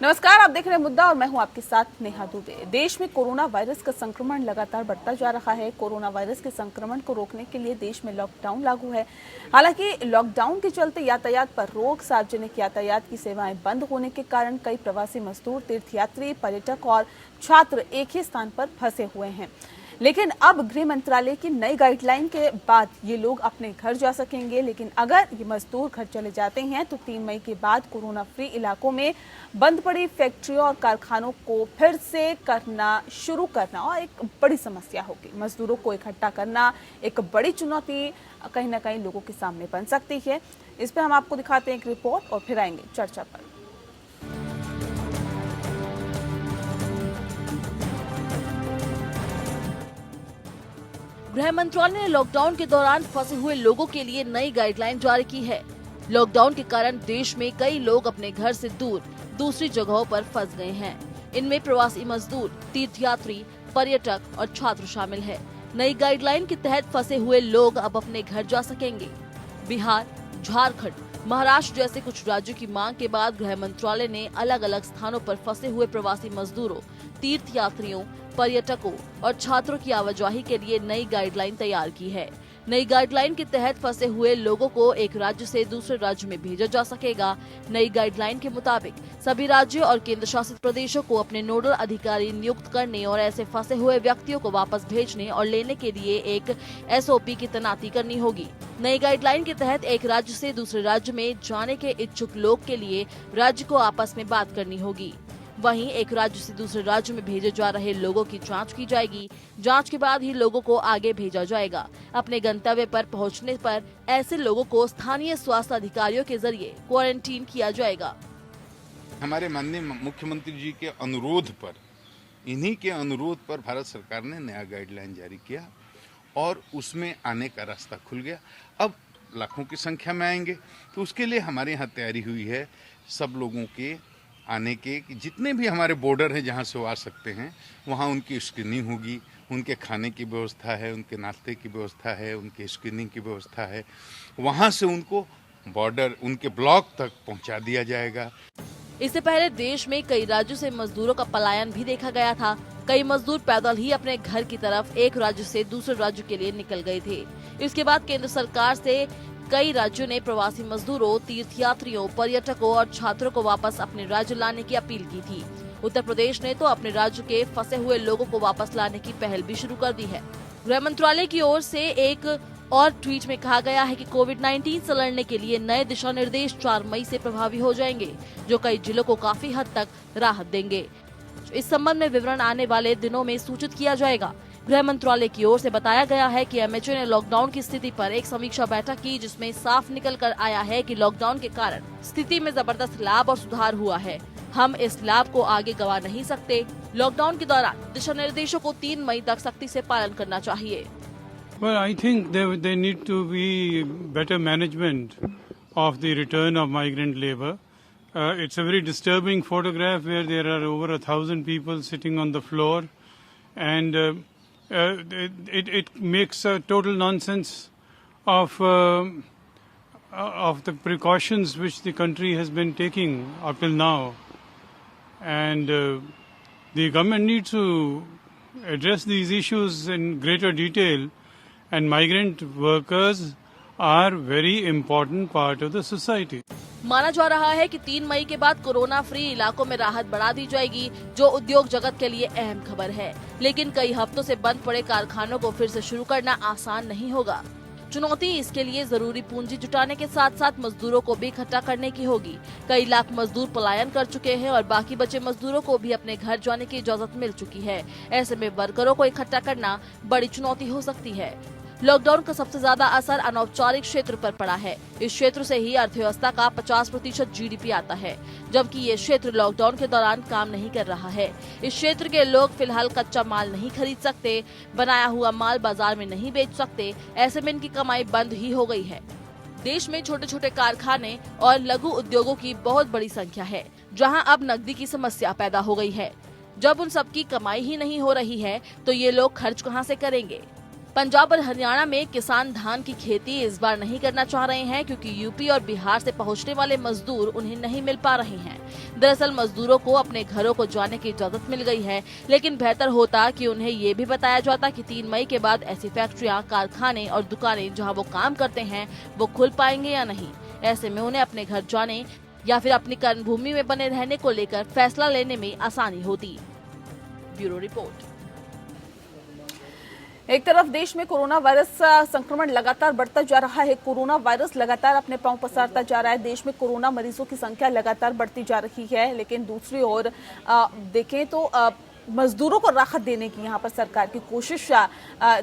नमस्कार, आप देख रहे हैं मुद्दा और मैं हूं आपके साथ नेहा दुबे। देश में कोरोना वायरस का संक्रमण लगातार बढ़ता जा रहा है। कोरोना वायरस के संक्रमण को रोकने के लिए देश में लॉकडाउन लागू है। हालांकि लॉकडाउन के चलते यातायात पर रोक, सार्वजनिक यातायात की सेवाएं बंद होने के कारण कई प्रवासी मजदूर, तीर्थयात्री, पर्यटक और छात्र एक ही स्थान पर फंसे हुए हैं। लेकिन अब गृह मंत्रालय की नई गाइडलाइन के बाद ये लोग अपने घर जा सकेंगे। लेकिन अगर ये मजदूर घर चले जाते हैं तो 3 मई के बाद कोरोना फ्री इलाकों में बंद पड़ी फैक्ट्रियों और कारखानों को फिर से शुरू करना और एक बड़ी समस्या होगी। मजदूरों को इकट्ठा करना एक बड़ी चुनौती कहीं ना कहीं लोगों के सामने बन सकती है। इस पर हम आपको दिखाते हैं एक रिपोर्ट और फिर आएंगे चर्चा पर। गृह मंत्रालय ने लॉकडाउन के दौरान फंसे हुए लोगों के लिए नई गाइडलाइन जारी की है। लॉकडाउन के कारण देश में कई लोग अपने घर से दूर दूसरी जगहों पर फंस गए हैं। इनमें प्रवासी मजदूर, तीर्थयात्री, पर्यटक और छात्र शामिल है। नई गाइडलाइन के तहत फंसे हुए लोग अब अपने घर जा सकेंगे। बिहार, झारखंड, महाराष्ट्र जैसे कुछ राज्यों की मांग के बाद गृह मंत्रालय ने अलग अलग स्थानों पर फंसे हुए प्रवासी मजदूरों, तीर्थयात्रियों, पर्यटकों और छात्रों की आवाजाही के लिए नई गाइडलाइन तैयार की है। नई गाइडलाइन के तहत फंसे हुए लोगों को एक राज्य से दूसरे राज्य में भेजा जा सकेगा। नई गाइडलाइन के मुताबिक सभी राज्यों और केंद्र शासित प्रदेशों को अपने नोडल अधिकारी नियुक्त करने और ऐसे फंसे हुए व्यक्तियों को वापस भेजने और लेने के लिए एक SOP की तैनाती करनी होगी। नई गाइडलाइन के तहत एक राज्य से दूसरे राज्य में जाने के इच्छुक लोग के लिए राज्य को आपस में बात करनी होगी। वहीं एक राज्य से दूसरे राज्य में भेजे जा रहे लोगों की जांच की जाएगी। जांच के बाद ही लोगों को आगे भेजा जाएगा। अपने गंतव्य पर पहुंचने पर ऐसे लोगों को स्थानीय स्वास्थ्य अधिकारियों के जरिए क्वारंटीन किया जाएगा। हमारे माननीय मुख्यमंत्री जी के अनुरोध पर, इन्हीं के अनुरोध पर भारत सरकार ने नया गाइडलाइन जारी किया और उसमें आने का रास्ता खुल गया। अब लाखों की संख्या में आएंगे तो उसके लिए हमारे यहाँ तैयारी हुई है। सब लोगों के आने के जितने भी हमारे बॉर्डर हैं जहाँ से वो आ सकते हैं, वहाँ उनकी स्क्रीनिंग होगी। उनके खाने की व्यवस्था है, उनके नाश्ते की व्यवस्था है, उनके स्क्रीनिंग की व्यवस्था है। वहाँ से उनको बॉर्डर, उनके ब्लॉक तक पहुँचा दिया जाएगा। इससे पहले देश में कई राज्यों से मजदूरों का पलायन भी देखा गया था। कई मजदूर पैदल ही अपने घर की तरफ एक राज्य से दूसरे राज्य के लिए निकल गए थे। इसके बाद केंद्र सरकार से कई राज्यों ने प्रवासी मजदूरों, तीर्थयात्रियों, पर्यटकों और छात्रों को वापस अपने राज्य लाने की अपील की थी। उत्तर प्रदेश ने तो अपने राज्य के फंसे हुए लोगों को वापस लाने की पहल भी शुरू कर दी है। गृह मंत्रालय की ओर से एक और ट्वीट में कहा गया है कि कोविड-19 से लड़ने के लिए नए दिशा निर्देश 4 मई से प्रभावी हो जाएंगे, जो कई जिलों को काफी हद तक राहत देंगे। इस संबंध में विवरण आने वाले दिनों में सूचित किया जाएगा। गृह मंत्रालय की ओर से बताया गया है कि MHA ने लॉकडाउन की स्थिति पर एक समीक्षा बैठक की, जिसमें साफ निकल कर आया है कि लॉकडाउन के कारण स्थिति में जबरदस्त लाभ और सुधार हुआ है। हम इस लाभ को आगे गंवा नहीं सकते। लॉकडाउन के दौरान दिशा निर्देशों को 3 मई तक सख्ती से पालन करना चाहिए। Well, I think there need to be better management of the return of migrant labor. It's a very disturbing photograph where there are over 1,000 people sitting on the floor, and it makes a total nonsense of the precautions which the country has been taking up till now, and the government needs to address these issues in greater detail. And migrant workers are very important part of the society. माना जा रहा है कि 3 मई के बाद corona free इलाकों में राहत बढ़ा दी जाएगी, जो उद्योग जगत के लिए अहम खबर है। लेकिन कई हफ्तों से बंद पड़े कारखानों को फिर से शुरू करना आसान नहीं होगा। चुनौती इसके लिए जरूरी पूंजी जुटाने के साथ साथ मजदूरों को भी इकट्ठा करने की होगी। कई लाख मजदूर पलायन कर चुके हैं और बाकी बचे मजदूरों को भी अपने घर जाने की इजाजत मिल चुकी है। ऐसे में वर्करों को इकट्ठा करना बड़ी चुनौती हो सकती है। लॉकडाउन का सबसे ज्यादा असर अनौपचारिक क्षेत्र पर पड़ा है। इस क्षेत्र से ही अर्थव्यवस्था का 50% GDP आता है, जबकि ये क्षेत्र लॉकडाउन के दौरान काम नहीं कर रहा है। इस क्षेत्र के लोग फिलहाल कच्चा माल नहीं खरीद सकते, बनाया हुआ माल बाजार में नहीं बेच सकते। ऐसे में इनकी कमाई बंद ही हो गई है। देश में छोटे छोटे कारखाने और लघु उद्योगों की बहुत बड़ी संख्या है, जहाँ अब नकदी की समस्या पैदा हो गई है। जब उन सबकी कमाई ही नहीं हो रही है तो ये लोग खर्च कहाँ से करेंगे। पंजाब और हरियाणा में किसान धान की खेती इस बार नहीं करना चाह रहे हैं क्योंकि यूपी और बिहार से पहुंचने वाले मजदूर उन्हें नहीं मिल पा रहे हैं। दरअसल मजदूरों को अपने घरों को जाने की इजाजत मिल गई है, लेकिन बेहतर होता कि उन्हें ये भी बताया जाता कि 3 मई के बाद ऐसी फैक्ट्रियां, कारखाने और दुकानें जहां वो काम करते हैं वो खुल पाएंगे या नहीं। ऐसे में उन्हें अपने घर जाने या फिर अपनी कर्मभूमि में बने रहने को लेकर फैसला लेने में आसानी होती। Bureau report. एक तरफ देश में कोरोना वायरस संक्रमण लगातार बढ़ता जा रहा है। कोरोना वायरस लगातार अपने पांव पसारता जा रहा है। देश में कोरोना मरीजों की संख्या लगातार बढ़ती जा रही है, लेकिन दूसरी ओर देखें तो मजदूरों को राहत देने की यहाँ पर सरकार की कोशिश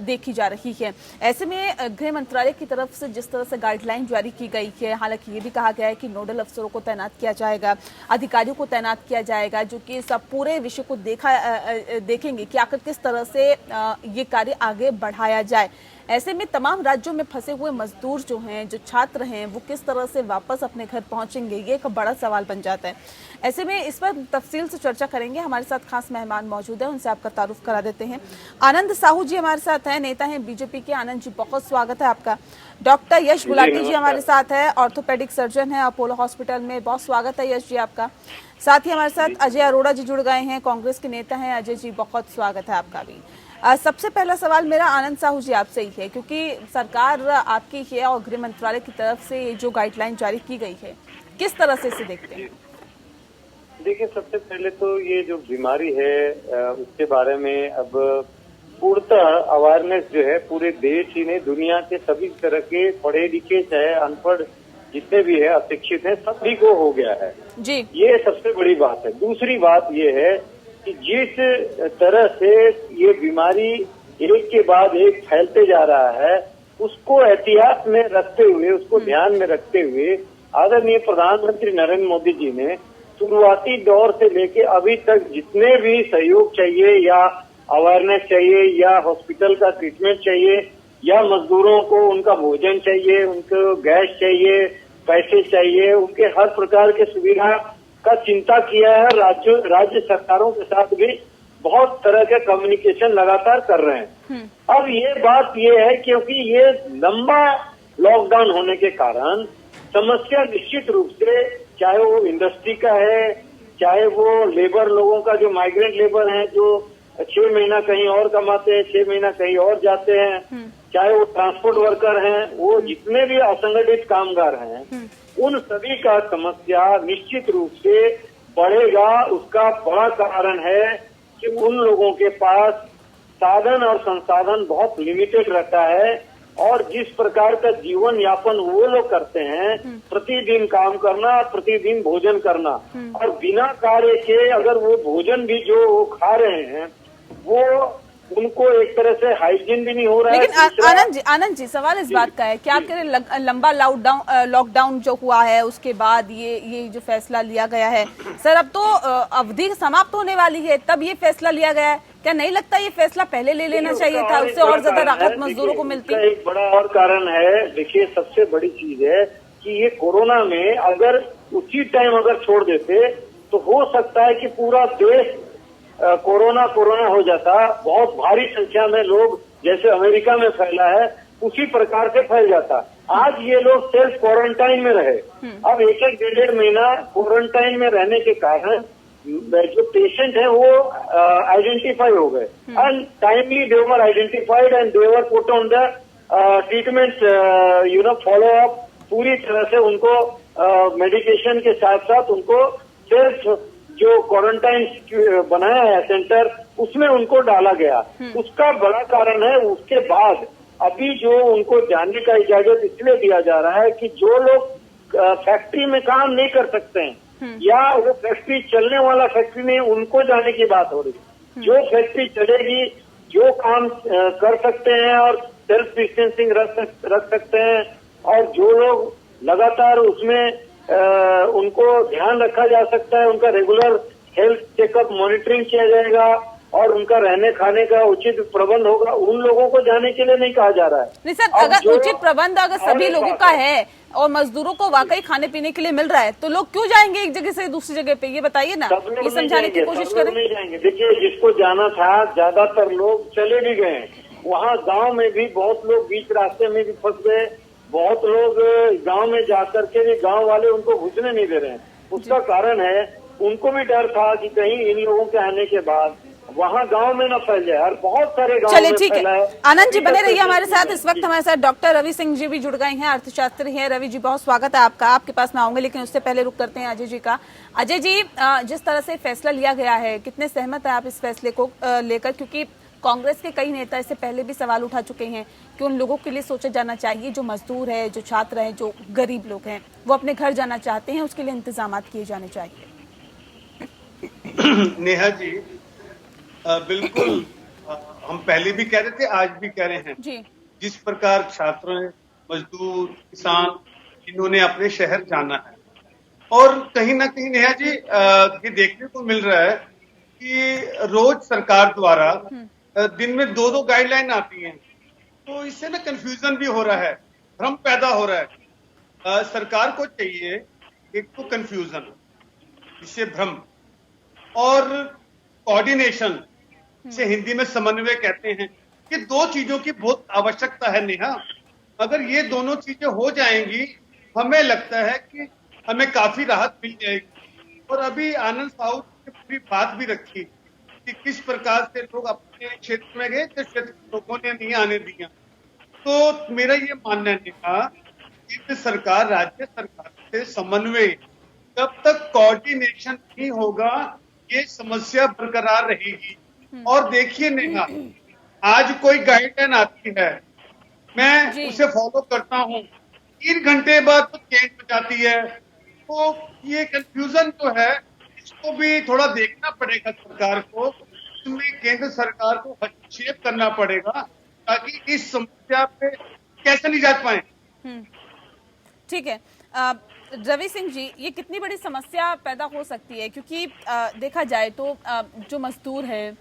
देखी जा रही है। ऐसे में गृह मंत्रालय की तरफ से जिस तरह से गाइडलाइन जारी की गई है, हालांकि ये भी कहा गया है कि नोडल अफसरों को तैनात किया जाएगा, अधिकारियों को तैनात किया जाएगा, जो कि सब पूरे विषय को देखेंगे कि आखिर किस तरह से ये कार्य आगे बढ़ाया जाए। ऐसे में तमाम राज्यों में फंसे हुए मजदूर जो हैं, जो छात्र हैं, वो किस तरह से वापस अपने घर पहुंचेंगे, ये एक बड़ा सवाल बन जाता है। ऐसे में इस पर तफसील से चर्चा करेंगे। हमारे साथ खास मेहमान मौजूद हैं, उनसे आपका तारुफ करा देते हैं। आनंद साहू जी हमारे साथ हैं, नेता हैं बीजेपी के। आनंद जी, बहुत स्वागत है आपका। डॉक्टर यश गुलाटी जी हमारे साथ है, ऑर्थोपेडिक सर्जन है अपोलो हॉस्पिटल में। बहुत स्वागत है यश जी आपका। साथ ही हमारे साथ अजय अरोड़ा जी जुड़ गए हैं, कांग्रेस के नेता हैं। अजय जी, बहुत स्वागत है आपका भी। सबसे पहला सवाल मेरा आनंद साहू जी आपसे ही है, क्योंकि सरकार आपकी है और गृह मंत्रालय की तरफ से जो गाइडलाइन जारी की गई है, किस तरह से इसे देखते हैं? देखिए, सबसे पहले तो ये जो बीमारी है उसके बारे में अब पूर्णतः अवेयरनेस जो है पूरे देश ही नहीं, दुनिया के सभी तरह के पढ़े लिखे चाहे अनपढ़ जितने भी है, अशिक्षित है, सभी को हो गया है जी। ये सबसे बड़ी बात है। दूसरी बात ये है कि जिस तरह से ये बीमारी एक के बाद एक फैलते जा रहा है, उसको एहतियात में रखते हुए, उसको ध्यान में रखते हुए आदरणीय प्रधानमंत्री नरेंद्र मोदी जी ने शुरुआती दौर से लेके अभी तक जितने भी सहयोग चाहिए या अवेयरनेस चाहिए या हॉस्पिटल का ट्रीटमेंट चाहिए या मजदूरों को उनका भोजन चाहिए, उनको गैस चाहिए, पैसे चाहिए, उनके हर प्रकार के सुविधा का चिंता किया है। राज्य सरकारों के साथ भी बहुत तरह के कम्युनिकेशन लगातार कर रहे हैं। अब ये बात ये है क्योंकि ये लंबा लॉकडाउन होने के कारण समस्या निश्चित रूप से, चाहे वो इंडस्ट्री का है, चाहे वो लेबर लोगों का जो माइग्रेंट लेबर है, जो 6 महीना कहीं और कमाते हैं, 6 महीना कहीं और जाते हैं, चाहे वो ट्रांसपोर्ट वर्कर हैं, वो जितने भी असंगठित कामगार हैं, उन सभी का समस्या निश्चित रूप से बढ़ेगा। उसका बड़ा कारण है कि उन लोगों के पास साधन और संसाधन बहुत लिमिटेड रहता है और जिस प्रकार का जीवन यापन वो लोग करते हैं, प्रतिदिन काम करना, प्रतिदिन भोजन करना, और बिना कार्य के अगर वो भोजन भी जो वो खा रहे हैं वो उनको एक तरह से हाइजीन भी नहीं हो रहा है। लेकिन आनंद जी सवाल इस बात का है कि आप कह रहे लंबा लॉकडाउन जो हुआ है उसके बाद ये जो फैसला लिया गया है, सर अब तो अवधि समाप्त होने वाली है, तब ये फैसला लिया गया है। क्या नहीं लगता ये फैसला पहले ले लेना चाहिए था, उससे और ज्यादा राहत मजदूरों को मिलती? एक बड़ा और कारण है। देखिए, सबसे बड़ी चीज है कि ये कोरोना में अगर उसी टाइम अगर छोड़ देते तो हो सकता है कि पूरा देश कोरोना हो जाता। बहुत भारी संख्या में लोग, जैसे अमेरिका में फैला है, उसी प्रकार से फैल जाता। आज ये लोग सेल्फ क्वारंटाइन में रहे। अब एक 1.5 महीना क्वारंटाइन में रहने के कारण जो पेशेंट है वो आइडेंटिफाई हो गए and timely they were identified and they were put on the treatment follow up. पूरी तरह से उनको मेडिकेशन के साथ साथ उनको सेल्फ जो क्वारंटाइन बनाया है सेंटर, उसमें उनको डाला गया। उसका बड़ा कारण है। उसके बाद अभी जो उनको जाने का इजाजत इसलिए दिया जा रहा है कि जो लोग फैक्ट्री में काम नहीं कर सकते हैं या वो फैक्ट्री चलने वाला फैक्ट्री में, उनको जाने की बात हो रही। जो फैक्ट्री चलेगी, जो काम कर सकते हैं और सेल्फ डिस्टेंसिंग रख सकते हैं, और जो लोग लगातार उसमें उनको ध्यान रखा जा सकता है, उनका रेगुलर हेल्थ चेकअप मॉनिटरिंग किया जाएगा और उनका रहने खाने का उचित प्रबंध होगा, उन लोगों को जाने के लिए नहीं कहा जा रहा है। नहीं सर, अगर उचित प्रबंध अगर सभी लोगों का है और मजदूरों को वाकई खाने पीने के लिए मिल रहा है, तो लोग क्यों जाएंगे एक जगह से दूसरी जगह पे? ये बताइए ना, ये समझाने की कोशिश करें। नहीं जाएंगे। देखिए, जिसको जाना था ज्यादातर लोग चले भी गए वहाँ गांव में भी बहुत लोग बीच रास्ते में भी फंस गए, बहुत लोग गांव में जाकर के भी गांव वाले उनको घुसने नहीं दे रहे हैं। उसका कारण है उनको भी डर था कि कहीं इन लोगों के आने के बाद वहाँ गांव में न फैल जाए, और बहुत सारे गांव चलिए में ठीक फैला है। है। आनंद जी बने रहिए हमारे साथ। इस वक्त हमारे साथ डॉक्टर रवि सिंह जी भी जुड़ गए हैं, अर्थशास्त्री हैं। रवि जी बहुत स्वागत है आपका, आपके पास मैं आऊंगी, लेकिन उससे पहले रुक करते हैं अजय जी का। अजय जी, जिस तरह से फैसला लिया गया है, कितने सहमत है आप इस फैसले को लेकर? क्योंकि कांग्रेस के कई नेता इससे पहले भी सवाल उठा चुके हैं कि उन लोगों के लिए सोचा जाना चाहिए जो मजदूर है, जो छात्र हैं, जो गरीब लोग हैं, वो अपने घर जाना चाहते हैं, उसके लिए इंतजाम किए जाने चाहिए। नेहा जी, बिल्कुल हम पहले भी कह रहे थे, आज भी कह रहे हैं जी। जिस प्रकार छात्र, मजदूर, किसान इन्होंने अपने शहर जाना है, और कहीं ना कहीं नेहा जी ये देखने को मिल रहा है कि रोज सरकार द्वारा दिन में 2-2 गाइडलाइन आती हैं, तो इससे ना कंफ्यूजन भी हो रहा है, भ्रम पैदा हो रहा है। सरकार को चाहिए एक तो कंफ्यूजन, इससे भ्रम, और कोऑर्डिनेशन, से हिंदी में समन्वय कहते हैं, कि 2 चीजों की बहुत आवश्यकता है नेहा। अगर ये दोनों चीजें हो जाएंगी, हमें लगता है कि हमें काफी राहत मिल जाएगी। और अभी आनंद साहू ने पूरी बात भी रखी कि किस प्रकार से लोग अपने क्षेत्र में गए, जिस क्षेत्र के लोगों ने नहीं आने दिया। तो मेरा ये मानना है नेहा, केंद्र सरकार राज्य सरकार से समन्वय, जब तक कोऑर्डिनेशन नहीं होगा ये समस्या बरकरार रहेगी। और देखिए नेहा, आज कोई गाइडलाइन आती है, मैं उसे फॉलो करता हूँ, 3 घंटे बाद तो चेंज हो जाती है। तो ये कंफ्यूजन जो है, इसको भी थोड़ा देखना पड़ेगा सरकार को, इसमें केंद्र सरकार को हस्तक्षेप करना पड़ेगा ताकि इस समस्या पे कैसे निजात पाए। ठीक है। रवि सिंह जी, ये कितनी बड़ी समस्या पैदा हो सकती है? क्योंकि देखा जाए तो जो मजदूर हैं,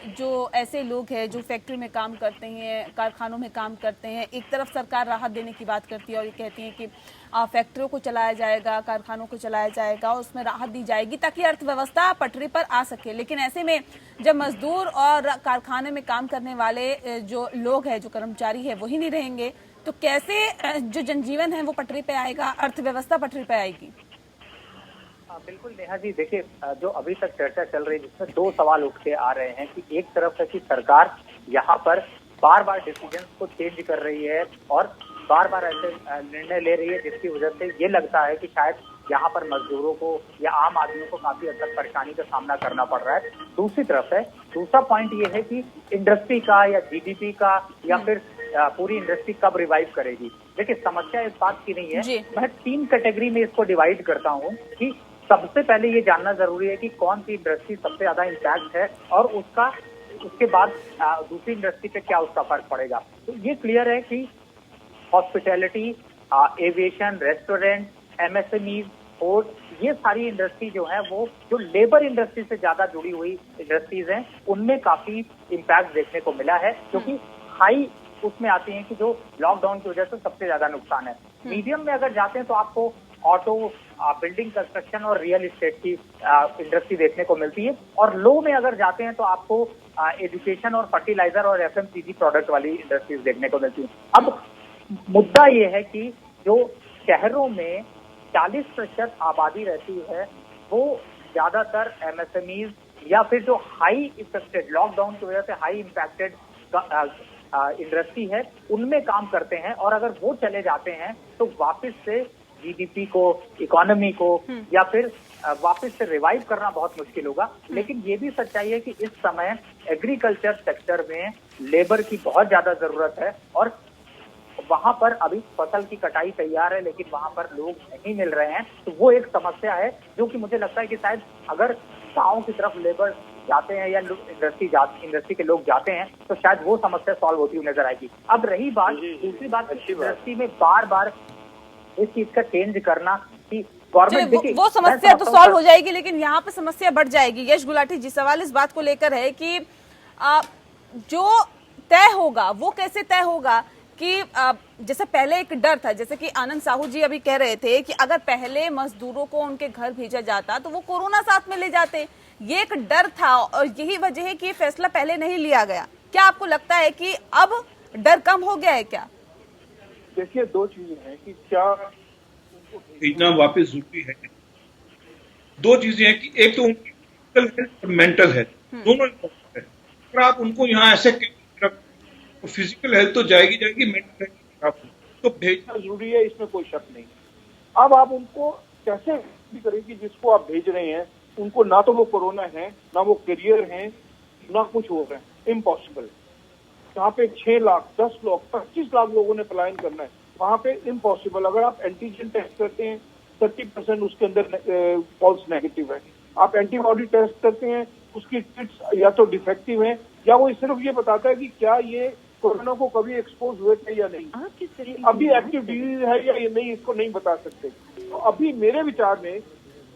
जो ऐसे लोग हैं जो फैक्ट्री में काम करते हैं, कारखानों में काम करते हैं, एक तरफ सरकार राहत देने की बात करती है और ये कहती है कि फैक्ट्रियों को चलाया जाएगा, कारखानों को चलाया जाएगा, उसमें राहत दी जाएगी ताकि अर्थव्यवस्था पटरी पर आ सके। लेकिन ऐसे में जब मजदूर और कारखाने में काम करने वाले जो लोग हैं, जो कर्मचारी है, वही नहीं रहेंगे, तो कैसे जो जनजीवन है वो पटरी पे आएगा, अर्थव्यवस्था पटरी पे आएगी? बिल्कुल नेहा जी, देखिए जो अभी तक चर्चा चल रही है जिसमें 2 सवाल उठ के आ रहे हैं कि एक तरफ है कि सरकार यहाँ पर बार बार डिसीजन को चेंज कर रही है और बार बार ऐसे निर्णय ले रही है जिसकी वजह से ये लगता है कि शायद यहाँ पर मजदूरों को या आम आदमियों को काफी हद तक परेशानी का सामना करना पड़ रहा है। दूसरी तरफ है, दूसरा पॉइंट ये है कि इंडस्ट्री का या जीडीपी का या फिर पूरी इंडस्ट्री कब रिवाइव करेगी। देखिए समस्या इस बात की नहीं है, मैं 3 कैटेगरी में इसको डिवाइड करता हूँ कि सबसे पहले ये जानना जरूरी है कि कौन सी इंडस्ट्री सबसे ज्यादा इम्पैक्ट है और उसके बाद दूसरी इंडस्ट्री पे क्या उसका फर्क पड़ेगा। तो ये क्लियर है कि hospitality, aviation, restaurant, MSME, port, ये सारी इंडस्ट्री जो है वो जो लेबर इंडस्ट्री से ज्यादा जुड़ी हुई इंडस्ट्रीज हैं, उनमें काफी इम्पैक्ट देखने को मिला है, क्योंकि हाई उसमें आती हैं कि जो लॉकडाउन की वजह से सबसे ज्यादा नुकसान है। मीडियम में अगर जाते हैं तो आपको ऑटो, बिल्डिंग कंस्ट्रक्शन और रियल एस्टेट की इंडस्ट्री देखने को मिलती है, और लो में अगर जाते हैं तो आपको एजुकेशन और फर्टिलाइजर और एफएमसीजी प्रोडक्ट वाली इंडस्ट्रीज देखने को मिलती है। अब मुद्दा ये है कि जो शहरों में 40% आबादी रहती है वो ज्यादातर एमएसएमईज या फिर जो हाई इफेक्टेड, लॉकडाउन की वजह से हाई इम्पैक्टेड इंडस्ट्री है, उनमें काम करते हैं, और अगर वो चले जाते हैं तो वापस से जीडीपी को, इकोनॉमी को या फिर वापस से रिवाइव करना बहुत मुश्किल होगा। लेकिन ये भी सच्चाई है कि इस समय एग्रीकल्चर सेक्टर में लेबर की बहुत ज्यादा जरूरत है, और वहां पर अभी फसल की कटाई तैयार है लेकिन वहां पर लोग नहीं मिल रहे हैं। तो वो एक समस्या है जो कि मुझे लगता है कि शायद अगर गाँव की तरफ लेबर जाते हैं या इंडस्ट्री के लोग जाते हैं तो शायद वो समस्या सॉल्व होती हुई नजर आएगी। अब रही बात, दूसरी बात, इंडस्ट्री में बार बार इस चीज का चेंज करना कि गवर्नमेंट, वो समस्या तो सॉल्व हो जाएगी लेकिन यहाँ पे समस्या बढ़ जाएगी। यश गुलाटी जी, सवाल इस बात को लेकर है कि जो तय होगा वो कैसे तय होगा कि जैसे पहले एक डर था, जैसे कि आनंद साहू जी अभी कह रहे थे कि अगर पहले मजदूरों को उनके घर भेजा जाता तो वो कोरोना साथ में ले जाते, ये एक डर था और यही वजह है कि ये फैसला पहले नहीं लिया गया। क्या आपको लगता है कि अब डर कम हो गया है क्या? देखिए, दो चीजें हैं कि क्या उनको भेजना वापस जरूरी है। दो चीजें हैं कि एक तो उनकी फिजिकल हेल्थ और मेंटल हेल्थ दोनों इम्पोर्टेंट है। अगर आप उनको यहाँ ऐसे तो फिजिकल हेल्थ तो जाएगी, मेंटल हेल्थ खराब तो भेजना जरूरी है, इसमें कोई शक नहीं। अब आप उनको कैसे भी करें कि जिसको आप भेज रहे हैं उनको ना तो वो कोरोना है, ना वो करियर है, ना कुछ हो रहा है, इम्पॉसिबल। जहाँ पे 6 लाख, 10 लाख, 25 लाख लोगों ने पलायन करना है, वहां पे इम्पॉसिबल। अगर आप एंटीजन टेस्ट करते हैं 30% उसके अंदर फॉल्स नेगेटिव है। आप एंटीबॉडी टेस्ट करते हैं, उसकी किट्स या तो डिफेक्टिव है या वो सिर्फ ये बताता है कि क्या ये कोरोना को कभी एक्सपोज हुए थे या नहीं, अभी एक्टिव डिजीज है या ये नहीं, इसको नहीं बता सकते। तो अभी मेरे विचार में,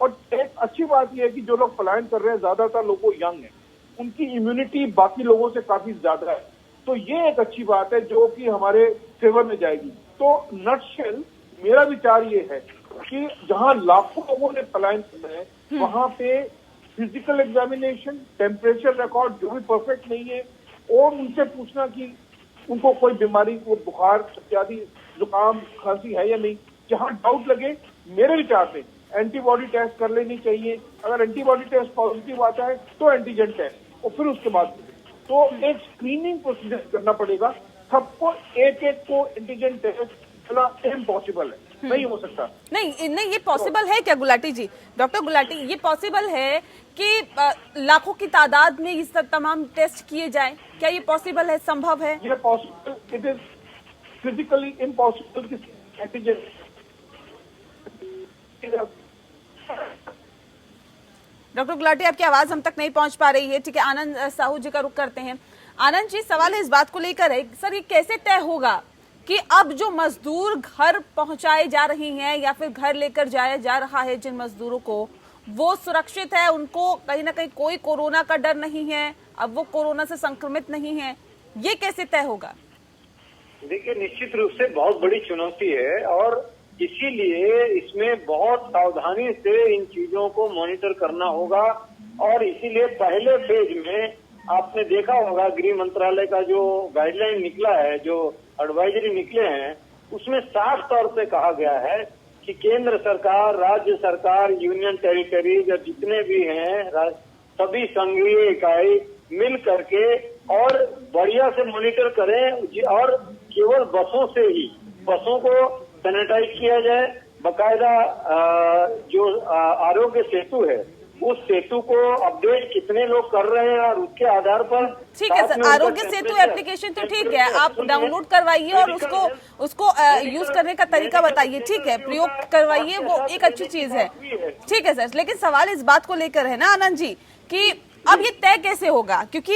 और एक अच्छी बात यह है कि जो लोग पलायन कर रहे हैं ज्यादातर लोग वो यंग है, उनकी इम्यूनिटी बाकी लोगों से काफी ज्यादा है, तो ये एक अच्छी बात है जो कि हमारे फेवर में जाएगी। तो नटशेल मेरा विचार ये है कि जहां लाखों लोगों ने पलायन करना है वहां पे फिजिकल एग्जामिनेशन, टेम्परेचर रिकॉर्ड जो भी परफेक्ट नहीं है, और उनसे पूछना कि उनको कोई बीमारी, को बुखार इत्यादि, जुकाम, खांसी है या नहीं। जहां डाउट लगे मेरे विचार में एंटीबॉडी टेस्ट कर लेनी चाहिए। अगर एंटीबॉडी टेस्ट पॉजिटिव आता है तो एंटीजन टेस्ट, और फिर उसके बाद तो एक स्क्रीनिंग प्रोसीजर करना पड़ेगा। सबको एक को एंटीजन टेस्ट करना इम्पॉसिबल है, नहीं हो सकता। नहीं, ये पॉसिबल है क्या गुलाटी जी? डॉक्टर गुलाटी, ये पॉसिबल है कि लाखों की तादाद में ये सब तमाम टेस्ट किए जाएं? क्या ये पॉसिबल है, संभव है? ये possible, it is physically impossible कि एंटीजन। डॉक्टर गुलाटी, आपकी आवाज हम तक नहीं पहुंच पा रही है। ठीक है, आनंद साहू जी का रुख करते हैं। आनंद जी, सवाल इस बात को लेकर है सर, ये कैसे तय होगा कि अब जो मजदूर घर पहुंचाए जा रही हैं या फिर घर लेकर जाया जा रहा है जिन मजदूरों को, वो सुरक्षित है, उनको कहीं ना कहीं कोई कोरोना का डर नहीं है, अब वो कोरोना से संक्रमित नहीं है, ये कैसे तय होगा? देखिए, निश्चित रूप से बहुत बड़ी चुनौती है और इसीलिए इसमें बहुत सावधानी से इन चीजों को मॉनिटर करना होगा। और इसीलिए पहले फेज में आपने देखा होगा गृह मंत्रालय का जो गाइडलाइन निकला है, जो एडवाइजरी निकले हैं, उसमें साफ तौर पे कहा गया है कि केंद्र सरकार, राज्य सरकार, यूनियन टेरिटरीज और जितने भी हैं सभी संघीय इकाई मिल करके और बढ़िया से मॉनिटर करें और केवल बसों को सैनिटाइज किया जाए। बकायदा जो आरोग्य सेतु है उस सेतु को अपडेट कितने लोग कर रहे हैं और उसके आधार पर ठीक है सर, आरोग्य सेतु एप्लीकेशन तो ठीक है, आप डाउनलोड करवाइए और उसको यूज करने का तरीका बताइए। ठीक है, प्रयोग करवाइए, वो एक अच्छी चीज है। ठीक है सर, लेकिन सवाल इस बात को लेकर है ना आनंद जी कि अब ये तय कैसे होगा, क्योंकि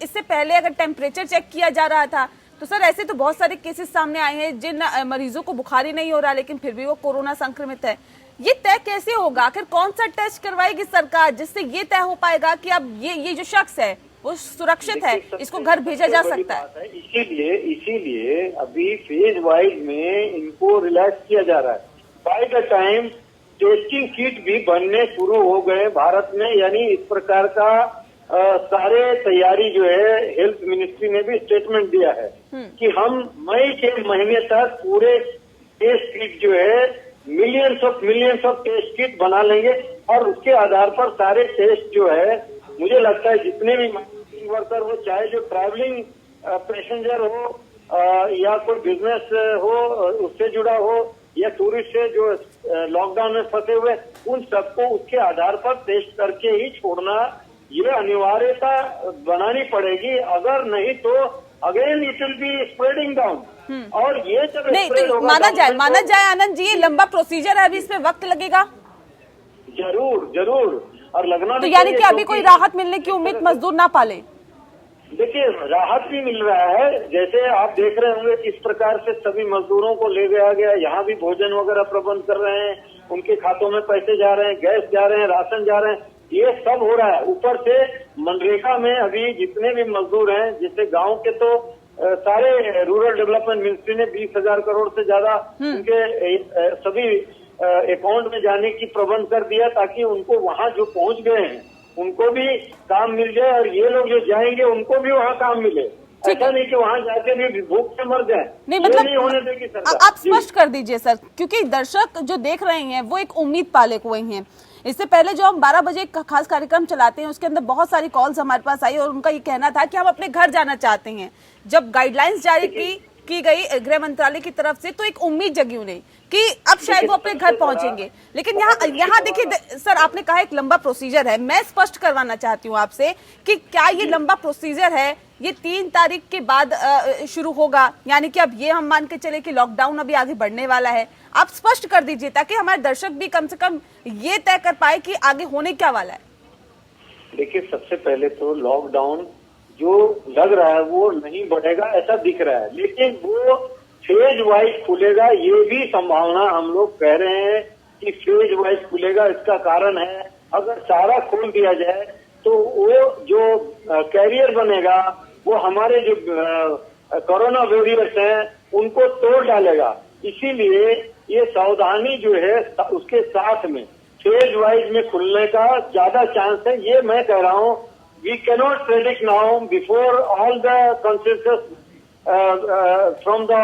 इससे पहले अगर टेम्परेचर चेक किया जा रहा था तो सर ऐसे तो बहुत सारे केसेस सामने आए हैं जिन मरीजों को बुखार ही नहीं हो रहा लेकिन फिर भी वो कोरोना संक्रमित है। ये तय कैसे होगा, आखिर कौन सा टेस्ट करवाएगी सरकार जिससे ये तय हो पाएगा कि अब ये जो शख्स है वो सुरक्षित है, इसको घर भेजा जा सकता है? इसीलिए अभी फेज वाइज में इनको रिलैक्स किया जा रहा है। By the time testing kit भी बनने शुरू हो गए भारत में, यानी इस प्रकार का सारे तैयारी जो है हेल्थ मिनिस्ट्री ने भी स्टेटमेंट दिया है कि हम मई के महीने तक पूरे टेस्ट किट जो है मिलियंस ऑफ टेस्ट किट बना लेंगे और उसके आधार पर सारे टेस्ट जो है, मुझे लगता है जितने भी वर्कर हो, चाहे जो ट्रैवलिंग पैसेंजर हो या कोई बिजनेस हो उससे जुड़ा हो या टूरिस्ट से जो लॉकडाउन में फंसे हुए, उन सबको उसके आधार पर टेस्ट करके ही छोड़ना, ये अनिवार्यता बनानी पड़ेगी। अगर नहीं तो again it will be spreading down. और ये जब नहीं तो माना जाए आनंद जी, ये लंबा प्रोसीजर है, अभी इसमें वक्त लगेगा। जरूर और लगना तो यानी कि अभी कोई राहत मिलने की उम्मीद मजदूर ना पाले? देखिए, राहत भी मिल रहा है, जैसे आप देख रहे होंगे किस प्रकार से सभी मजदूरों को ले गया गया, यहाँ भी भोजन वगैरह प्रबंध कर रहे हैं, उनके खातों में पैसे जा रहे हैं, गैस जा रहे हैं, राशन जा रहे हैं, ये सब हो रहा है। ऊपर से मनरेगा में अभी जितने भी मजदूर हैं, जैसे गांव के तो सारे रूरल डेवलपमेंट मिनिस्ट्री ने 20,000 करोड़ से ज्यादा उनके सभी अकाउंट में जाने की प्रबंध कर दिया ताकि उनको वहां जो पहुंच गए हैं उनको भी काम मिल जाए और ये लोग जो जाएंगे उनको भी वहां काम मिले। ऐसा नहीं कि वहाँ जाके भी भूख से मर जाए। नहीं ये मतलब नहीं होने देगी सरकार। आप स्पष्ट कर दीजिए सर, क्योंकि दर्शक जो देख रहे हैं वो एक उम्मीद पाले हुए हैं। इससे पहले जो हम 12 बजे का खास कार्यक्रम चलाते हैं उसके अंदर बहुत सारी कॉल्स हमारे पास आई और उनका ये कहना था कि हम अपने घर जाना चाहते हैं। जब गाइडलाइंस जारी की गई गृह मंत्रालय की तरफ से तो एक उम्मीद जगी उन्हें कि अब शायद वो अपने घर पहुंचेंगे। लेकिन यहाँ देखिए सर, आपने कहा एक लंबा प्रोसीजर है। मैं स्पष्ट करवाना चाहती हूँ आपसे कि क्या ये लंबा प्रोसीजर है, ये 3 तारीख के बाद शुरू होगा, यानी कि अब ये हम मान के चले कि लॉकडाउन अभी आगे बढ़ने वाला है। आप स्पष्ट कर दीजिए ताकि हमारे दर्शक भी कम से कम ये तय कर पाए कि आगे होने क्या वाला है। देखिए, सबसे पहले तो लॉकडाउन जो लग रहा है वो नहीं बढ़ेगा ऐसा दिख रहा है, लेकिन वो फेज वाइज खुलेगा, ये भी संभावना हम लोग कह रहे हैं कि फेज वाइज खुलेगा। इसका कारण है अगर सारा खोल दिया जाए तो वो जो कैरियर बनेगा वो हमारे जो कोरोना वॉरियर्स हैं उनको तोड़ डालेगा। इसीलिए ये सावधानी जो है उसके साथ में फेज वाइज में खुलने का ज्यादा चांस है। ये मैं कह रहा हूँ, we cannot predict now before all the consensus from the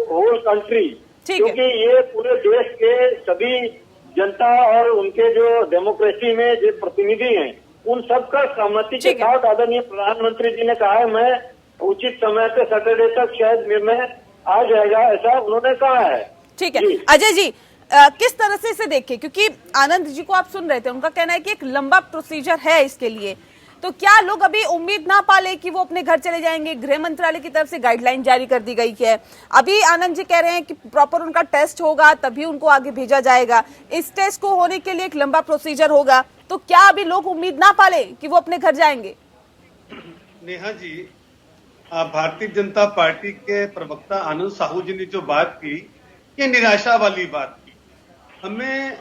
whole country, क्योंकि ये पूरे देश के सभी जनता और उनके जो डेमोक्रेसी में जो प्रतिनिधि हैं उन सबका सहमति के साथ आदरणीय प्रधानमंत्री जी ने कहा है मैं उचित समय पे सैटरडे तक शायद निर्णय आ जाएगा, ऐसा उन्होंने कहा है। ठीक है अजय जी, किस तरह से इसे देखें, क्योंकि आनंद जी को आप सुन रहे थे, उनका कहना है कि एक लंबा प्रोसीजर है इसके लिए, तो क्या लोग अभी उम्मीद ना पाले कि वो अपने घर चले जाएंगे? गृह मंत्रालय की तरफ से गाइडलाइन जारी कर दी गई है। अभी आनंद जी कह रहे हैं कि प्रॉपर उनका टेस्ट होगा तभी उनको आगे भेजा जाएगा। इस टेस्ट को होने के लिए एक लंबा प्रोसीजर होगा, तो क्या अभी लोग उम्मीद ना पाले कि वो अपने घर जाएंगे? नेहा जी, भारतीय जनता पार्टी के प्रवक्ता आनंद साहू जी ने जो बात की, ये निराशा वाली बात की। हमें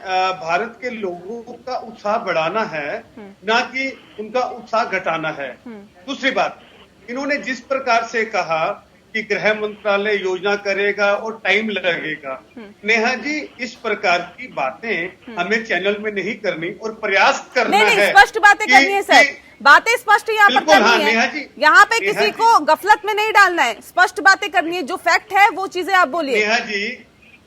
भारत के लोगों का उत्साह बढ़ाना है, ना कि उनका उत्साह घटाना है। दूसरी बात, इन्होंने जिस प्रकार से कहा कि गृह मंत्रालय योजना करेगा और टाइम लगेगा, नेहा जी इस प्रकार की बातें हमें चैनल में नहीं करनी और प्रयास करना है। स्पष्ट बातें करनी है सर, बातें स्पष्ट यहाँ पर करनी है, यहाँ पे किसी को गफलत में नहीं डालना है, स्पष्ट बातें करनी है, जो फैक्ट है वो चीजें आप बोलिए। नेहा जी,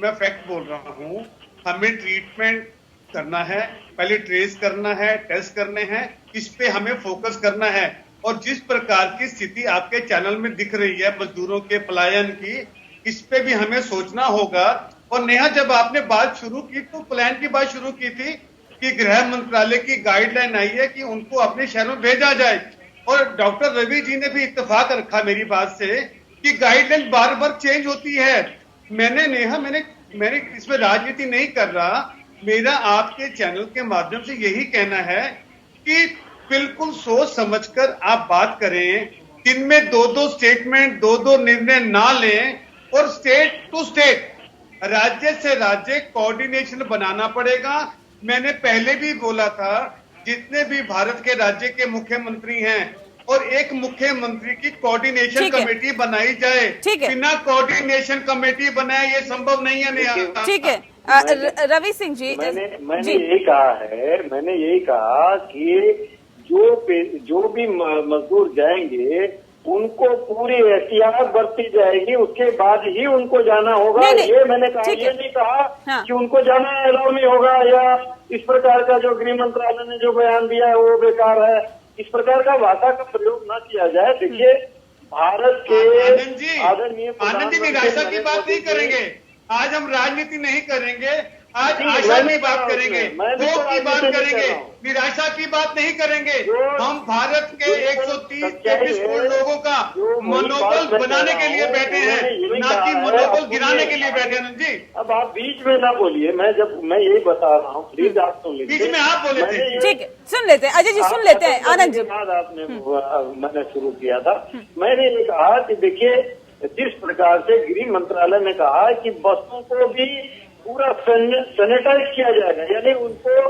मैं फैक्ट बोल रहा हूँ, हमें ट्रीटमेंट करना है, पहले ट्रेस करना है, टेस्ट करने हैं, इस पे हमें फोकस करना है। और जिस प्रकार की स्थिति आपके चैनल में दिख रही है मजदूरों के पलायन की, इस पे भी हमें सोचना होगा। और नेहा, जब आपने बात शुरू की तो प्लान की बात शुरू की थी कि गृह मंत्रालय की गाइडलाइन आई है कि उनको अपने शहरों में भेजा जाए, और डॉक्टर रवि जी ने भी इत्तेफाक रखा मेरी बात से कि गाइडलाइन बार बार चेंज होती है। मैंने इसमें राजनीति नहीं कर रहा, मेरा आपके चैनल के माध्यम से यही कहना है कि बिल्कुल सोच समझकर आप बात करें, दिन में 2-2 स्टेटमेंट, 2-2 निर्णय ना लें, और स्टेट टू स्टेट, राज्य से राज्य कोऑर्डिनेशन बनाना पड़ेगा। मैंने पहले भी बोला था, जितने भी भारत के राज्य के मुख्यमंत्री हैं और एक मुख्यमंत्री की कोऑर्डिनेशन कमेटी बनाई जाए। बिना कोऑर्डिनेशन कमेटी बनाए ये संभव नहीं है। ठीक है रवि सिंह जी, मैंने यही कहा कि जो भी मजदूर जाएंगे उनको पूरी एहतियात बरती जाएगी, उसके बाद ही उनको जाना होगा। ये मैंने कहा, ये नहीं कहा कि उनको जाना अलाउ नहीं होगा, या इस प्रकार का जो गृह मंत्रालय ने जो बयान दिया है वो बेकार है, इस प्रकार का भाषा का प्रयोग न किया जाए। देखिए, भारत के आदरणीय आनंद जी निराशा की बात नहीं करेंगे, आज हम राजनीति नहीं करेंगे, आज आशा की बात करेंगे, होप की बात करेंगे, निराशा की बात नहीं करेंगे। हम भारत के 130 करोड़ लोगों का मनोबल बनाने के लिए बैठे हैं, ना कि मनोबल गिराने के लिए बैठे हैं। जी, अब आप बीच में ना बोलिए, मैं यही बता रहा हूँ, प्लीज आप सुन लीजिए। बीच में आप बोले थे, ठीक है, सुन लेते हैं अजय जी, सुन लेते हैं आनंद जी। बाद आपने मैंने शुरू किया था, मैंने ये कहा कि देखिए, जिस प्रकार से गृह मंत्रालय ने कहा कि बसों को भी पूरा सैनिटाइज किया जाएगा, यानी उनको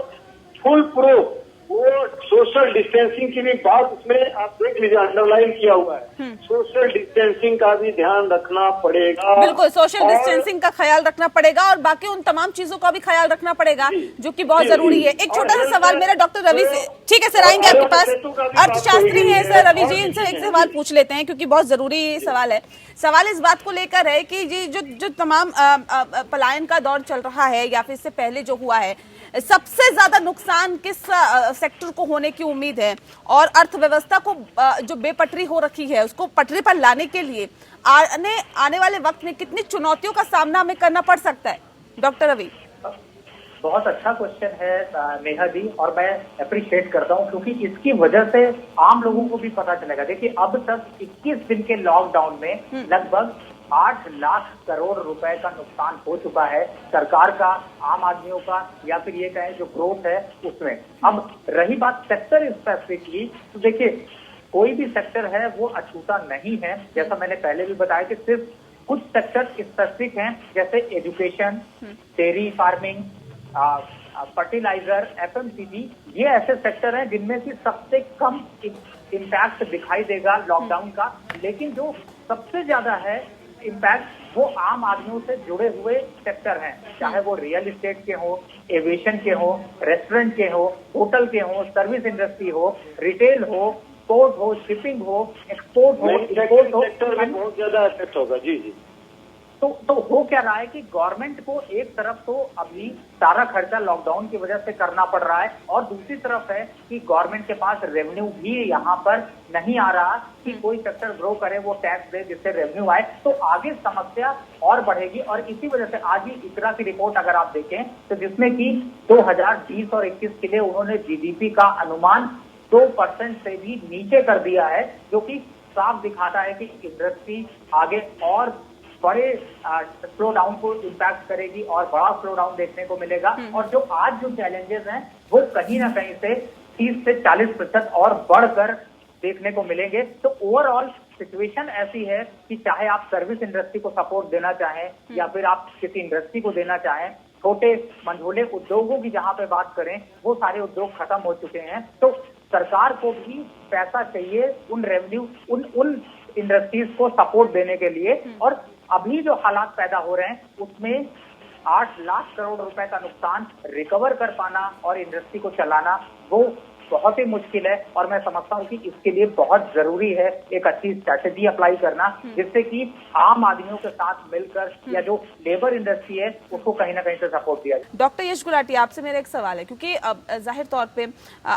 फुल प्रूफ वो सोशल डिस्टेंसिंग की भी बात उसमें आप देख लीजिए अंडरलाइन किया हुआ है। सोशल डिस्टेंसिंग का भी ध्यान रखना पड़ेगा। बिल्कुल, सोशल और डिस्टेंसिंग का ख्याल रखना पड़ेगा और बाकी उन तमाम चीजों का भी ख्याल रखना पड़ेगा जो कि बहुत जरूरी है। एक छोटा सा सवाल मेरा डॉक्टर रवि से, ठीक है सर, आएंगे आपके पास, अर्थशास्त्री हैं सर रवि जी, इनसे एक सवाल पूछ लेते हैं क्योंकि बहुत जरूरी सवाल है। सवाल इस बात को लेकर है कि जी जो तमाम पलायन का दौर चल रहा है या फिर इससे पहले जो हुआ है, सबसे ज्यादा नुकसान किस सेक्टर को होने की उम्मीद है और अर्थव्यवस्था को जो बेपटरी हो रखी है उसको पटरी पर लाने के लिए आने वाले वक्त में कितनी चुनौतियों का सामना हमें करना पड़ सकता है? डॉक्टर रवि। बहुत अच्छा क्वेश्चन है नेहा जी, और मैं अप्रिशिएट करता हूं क्योंकि इसकी वजह से आम लोगों को भी पता चलेगा। देखिए, अब तक 21 दिन के लॉकडाउन में लगभग 8 लाख करोड़ रुपए का नुकसान हो चुका है सरकार का, आम आदमियों का, या फिर ये कहें जो ग्रोथ है उसमें। अब रही बात सेक्टर स्पेसिफिकली, तो देखिए कोई भी सेक्टर है वो अछूता नहीं है। जैसा मैंने पहले भी बताया कि सिर्फ कुछ सेक्टर स्पेसिफिक हैं, जैसे education, dairy farming, fertiliser, FMCG, ये ऐसे सेक्टर हैं जिनमें से सबसे कम इम्पैक्ट दिखाई देगा लॉकडाउन का। लेकिन जो सबसे ज्यादा है इम्पैक्ट, वो आम आदमियों से जुड़े हुए सेक्टर हैं, चाहे वो रियल एस्टेट के हो, एविएशन के हो, रेस्टोरेंट के हो, होटल के हो, सर्विस इंडस्ट्री हो, रिटेल हो, पोर्ट हो, शिपिंग हो, एक्सपोर्ट हो, इंपोर्ट हो, सेक्टर में बहुत ज्यादा इफेक्ट होगा। जी जी। तो हो क्या रहा है कि गवर्नमेंट को एक तरफ तो अभी सारा खर्चा लॉकडाउन की वजह से करना पड़ रहा है और दूसरी तरफ है कि गवर्नमेंट के पास रेवेन्यू भी यहाँ पर नहीं आ रहा कि कोई सेक्टर ग्रो करे, वो टैक्स दे जिससे रेवेन्यू आए, तो आगे समस्या और बढ़ेगी। और इसी वजह से आज ही इकरा की रिपोर्ट अगर आप देखें तो जिसमें कि 2020 और 21 के लिए उन्होंने GDP का अनुमान 2% से भी नीचे कर दिया है, जो कि साफ दिखाता है कि इंडस्ट्री आगे और बड़े स्लो डाउन को इम्पैक्ट करेगी और बड़ा स्लो डाउन देखने को मिलेगा। और जो आज जो चैलेंजेस हैं वो कहीं ना कहीं से 30 से 40% और बढ़कर देखने को मिलेंगे। तो ओवरऑल सिचुएशन ऐसी है कि चाहे आप सर्विस इंडस्ट्री को सपोर्ट देना चाहें या फिर आप किसी इंडस्ट्री को देना चाहें, छोटे मंझोले उद्योगों की जहां पे बात करें वो सारे उद्योग खत्म हो चुके हैं। तो सरकार को भी पैसा चाहिए उन रेवेन्यू उन इंडस्ट्रीज को सपोर्ट देने के लिए। और अभी जो हालात पैदा हो रहे हैं उसमें 8 लाख करोड़ रुपए का नुकसान रिकवर कर पाना और इंडस्ट्री को चलाना वो बहुत ही मुश्किल है। और मैं समझता हूं कि इसके लिए बहुत जरूरी है एक अच्छी स्ट्रैटेजी अप्लाई करना, जिससे कि आम आदमियों के साथ मिलकर या जो लेबर इंडस्ट्री है उसको कहीं ना कहीं से सपोर्ट दिया जाए। डॉक्टर यश गुलाटी, आपसे मेरा एक सवाल है, क्योंकि जाहिर तौर पे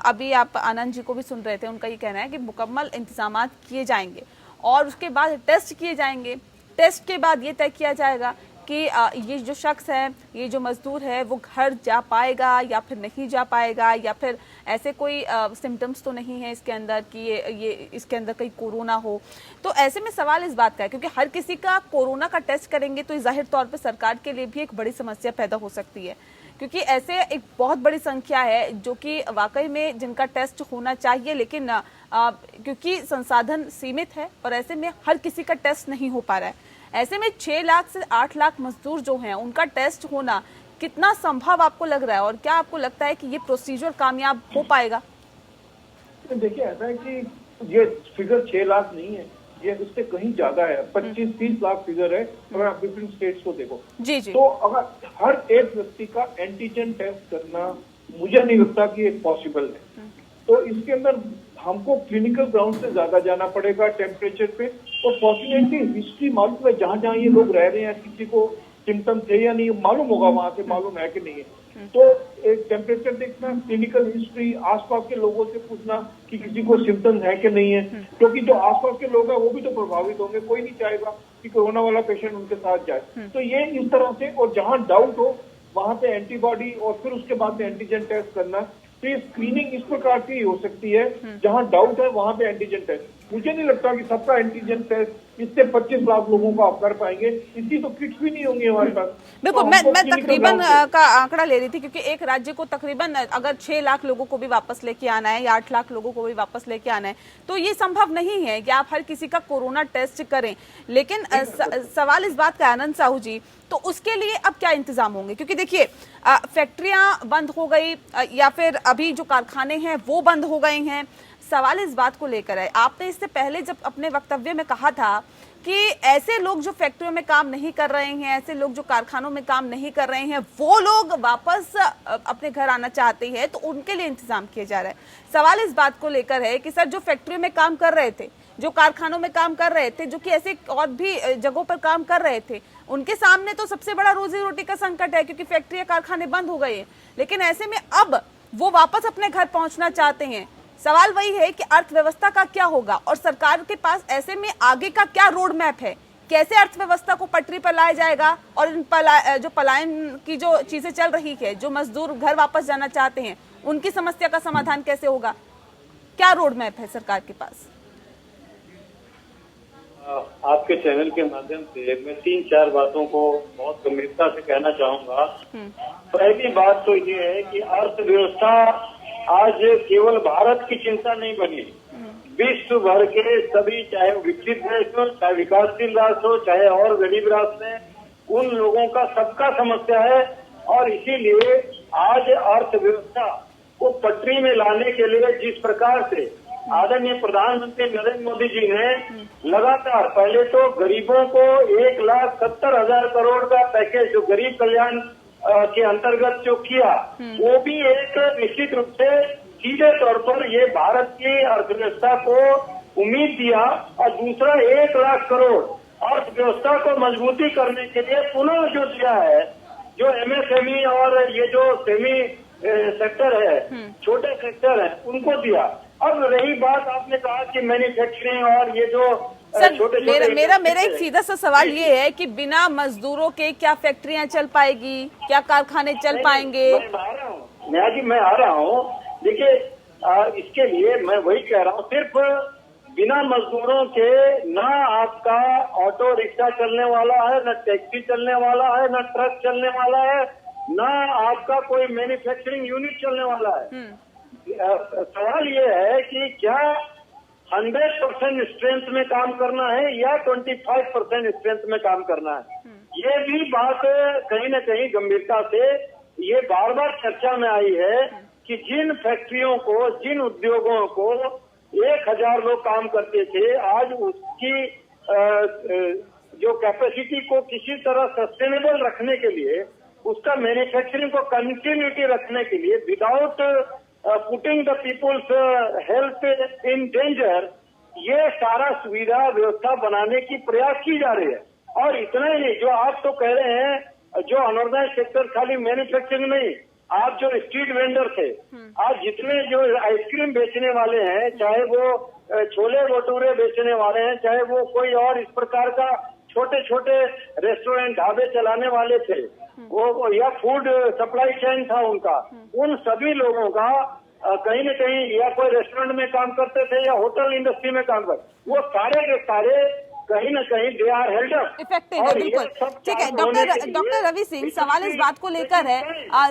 अभी आप आनंद जी को भी सुन रहे थे, उनका ये कहना है कि मुकम्मल इंतजाम किए जाएंगे और उसके बाद टेस्ट किए जाएंगे, टेस्ट के बाद ये तय किया जाएगा कि ये जो शख्स है, ये जो मजदूर है, वो घर जा पाएगा या फिर नहीं जा पाएगा, या फिर ऐसे कोई सिम्टम्स तो नहीं है इसके अंदर कि ये इसके अंदर कहीं कोरोना हो। तो ऐसे में सवाल इस बात का है, क्योंकि हर किसी का कोरोना का टेस्ट करेंगे तो जाहिर तौर पे सरकार के लिए भी एक बड़ी समस्या पैदा हो सकती है, क्योंकि ऐसे एक बहुत बड़ी संख्या है जो कि वाकई में जिनका टेस्ट होना चाहिए, लेकिन क्योंकि संसाधन सीमित है और ऐसे में हर किसी का टेस्ट नहीं हो पा रहा है। ऐसे में 6 लाख से 8 लाख मजदूर जो हैं उनका टेस्ट होना कितना संभव आपको लग रहा है, और क्या आपको लगता है कि ये प्रोसीजर कामयाब हो पाएगा? देखिए, ऐसा है कि ये फिगर 6 लाख नहीं है, ये उससे कहीं ज्यादा है, 25-30 लाख फिगर है अगर आप डिफरेंट स्टेट्स को देखो। जी जी। तो अगर हर एक व्यक्ति का एंटीजन टेस्ट करना मुझे नहीं लगता कि ये पॉसिबल है। तो इसके अंदर हमको क्लिनिकल ग्राउंड से ज्यादा जाना पड़ेगा टेम्परेचर पे, और फॉर्चुनेटली हिस्ट्री मालूम है, जहां जहां ये लोग रह रहे हैं किसी को सिम्टम थे या नहीं मालूम होगा, वहां से मालूम है कि नहीं है। तो एक टेम्परेचर देखना, क्लिनिकल हिस्ट्री, आसपास के लोगों से पूछना कि किसी को सिम्टम है कि नहीं है, क्योंकि जो आसपास के लोग हैं वो भी तो प्रभावित होंगे, कोई नहीं चाहेगा कि कोरोना वाला पेशेंट उनके साथ जाए। तो ये इस तरह से, और जहां डाउट हो वहां पे एंटीबॉडी और फिर उसके बाद में एंटीजन टेस्ट करना। तो ये स्क्रीनिंग इस प्रकार की हो सकती है, जहां डाउट है वहां पे एंटीजन टेस्ट। मुझे नहीं लगता कि सबका एंटीजन टेस्ट इससे 25 लाख लोगों को आप कर पाएंगे। इतनी तो किट्स भी नहीं होंगी हमारे पास। बिल्कुल, तो मैं हमको clinical तकरीबन ground पे- का आंकड़ा ले रही थी, क्योंकि एक राज्य को तकरीबन अगर 6 लाख लोगों को भी वापस लेके आना है या 8 लाख लोगों को भी वापस लेके आना है, तो ये संभव नहीं है कि आप हर किसी का कोरोना टेस्ट करें। लेकिन सवाल इस बात का है आनंद साहू जी, तो उसके लिए अब क्या इंतजाम होंगे? क्योंकि देखिए फैक्ट्रियां बंद हो गई या फिर अभी जो कारखाने हैं वो बंद हो गए हैं। सवाल इस बात को लेकर है, आपने इससे पहले जब अपने वक्तव्य में कहा था कि ऐसे लोग जो फैक्ट्रियों में काम नहीं कर रहे हैं, ऐसे लोग जो कारखानों में काम नहीं कर रहे हैं, वो लोग वापस अपने घर आना चाहते हैं, तो उनके लिए इंतजाम किया जा रहा है। सवाल इस बात को लेकर है कि सर जो फैक्ट्रियों में काम कर रहे थे, जो कारखानों में काम कर रहे थे, जो कि ऐसे और भी जगहों पर काम कर रहे थे, उनके सामने तो सबसे बड़ा रोजी रोटी का संकट है, क्योंकि फैक्ट्री कारखाने बंद हो गए हैं। लेकिन ऐसे में अब वो वापस अपने घर पहुंचना चाहते हैं। सवाल वही है कि अर्थव्यवस्था का क्या होगा, और सरकार के पास ऐसे में आगे का क्या रोड मैप है, कैसे अर्थव्यवस्था को पटरी पर लाया जाएगा, और जो पलायन की जो चीजें चल रही है, जो मजदूर घर वापस जाना चाहते हैं, उनकी समस्या का समाधान कैसे होगा? क्या रोड मैप है सरकार के पास? आपके चैनल के माध्यम से मैं 3-4 बातों को बहुत गंभीरता से कहना चाहूंगा। पहली बात तो ये है कि अर्थव्यवस्था आज केवल भारत की चिंता नहीं बनी, विश्व भर के सभी, चाहे विकसित देश हो, चाहे विकासशील राष्ट्र हो, चाहे और गरीब राष्ट्र हैं, उन लोगों का सबका समस्या है। और इसीलिए आज अर्थव्यवस्था को पटरी में लाने के लिए जिस प्रकार से आदरणीय प्रधानमंत्री नरेंद्र मोदी जी ने लगातार पहले तो गरीबों को 1,70,000 करोड़ का पैकेज जो गरीब कल्याण के अंतर्गत जो किया, वो भी एक निश्चित रूप से सीधे तौर पर ये भारत की अर्थव्यवस्था को उम्मीद दिया। और दूसरा 1 लाख करोड़ अर्थव्यवस्था को मजबूती करने के लिए पुनः जो दिया है, जो MSME और ये जो सेमी सेक्टर है, छोटे सेक्टर है, उनको दिया। अब रही बात, आपने कहा कि मैन्युफैक्चरिंग और ये जो सर, मेरा एक सीधा सा सवाल ये है कि बिना मजदूरों के क्या फैक्ट्रियां चल पाएगी, क्या कारखाने चल पाएंगे? नेहा जी, मैं आ रहा हूँ। देखिए, इसके लिए मैं वही कह रहा हूँ, सिर्फ बिना मजदूरों के ना आपका ऑटो रिक्शा चलने वाला है, न टैक्सी चलने वाला है, न ट्रक चलने वाला है, ना आपका कोई मैन्युफैक्चरिंग यूनिट चलने वाला है। सवाल ये है कि क्या 100% स्ट्रेंथ में काम करना है या 25% स्ट्रेंथ में काम करना है? ये भी बात कहीं न कहीं गंभीरता से ये बार बार चर्चा में आई है कि जिन फैक्ट्रियों को, जिन उद्योगों को 1,000 लोग काम करते थे, आज उसकी जो कैपेसिटी को किसी तरह सस्टेनेबल रखने के लिए, उसका मैन्युफैक्चरिंग को कंटिन्यूटी रखने के लिए, without putting the people's health in danger, ये सारा सुविधा व्यवस्था बनाने की प्रयास की जा रही है। और इतना ही नहीं, जो आप तो कह रहे हैं, जो अनऑर्गेनाइज सेक्टर खाली मैन्युफैक्चरिंग नहीं, आप जो स्ट्रीट वेंडर थे, आज जितने जो आइसक्रीम बेचने वाले हैं, चाहे वो छोले भटूरे बेचने वाले हैं, चाहे वो कोई और इस प्रकार का छोटे छोटे रेस्टोरेंट, ढाबे चलाने वाले थे, वो या फूड सप्लाई चेन था उनका, उन सभी लोगों का कहीं न कहीं या कोई रेस्टोरेंट में काम करते थे या होटल इंडस्ट्री में काम करते, वो सारे के सारे कहीं न कहीं they are held up. Effective है, बिल्कुल ठीक है। डॉक्टर रवि सिंह, सवाल इस बात को लेकर है,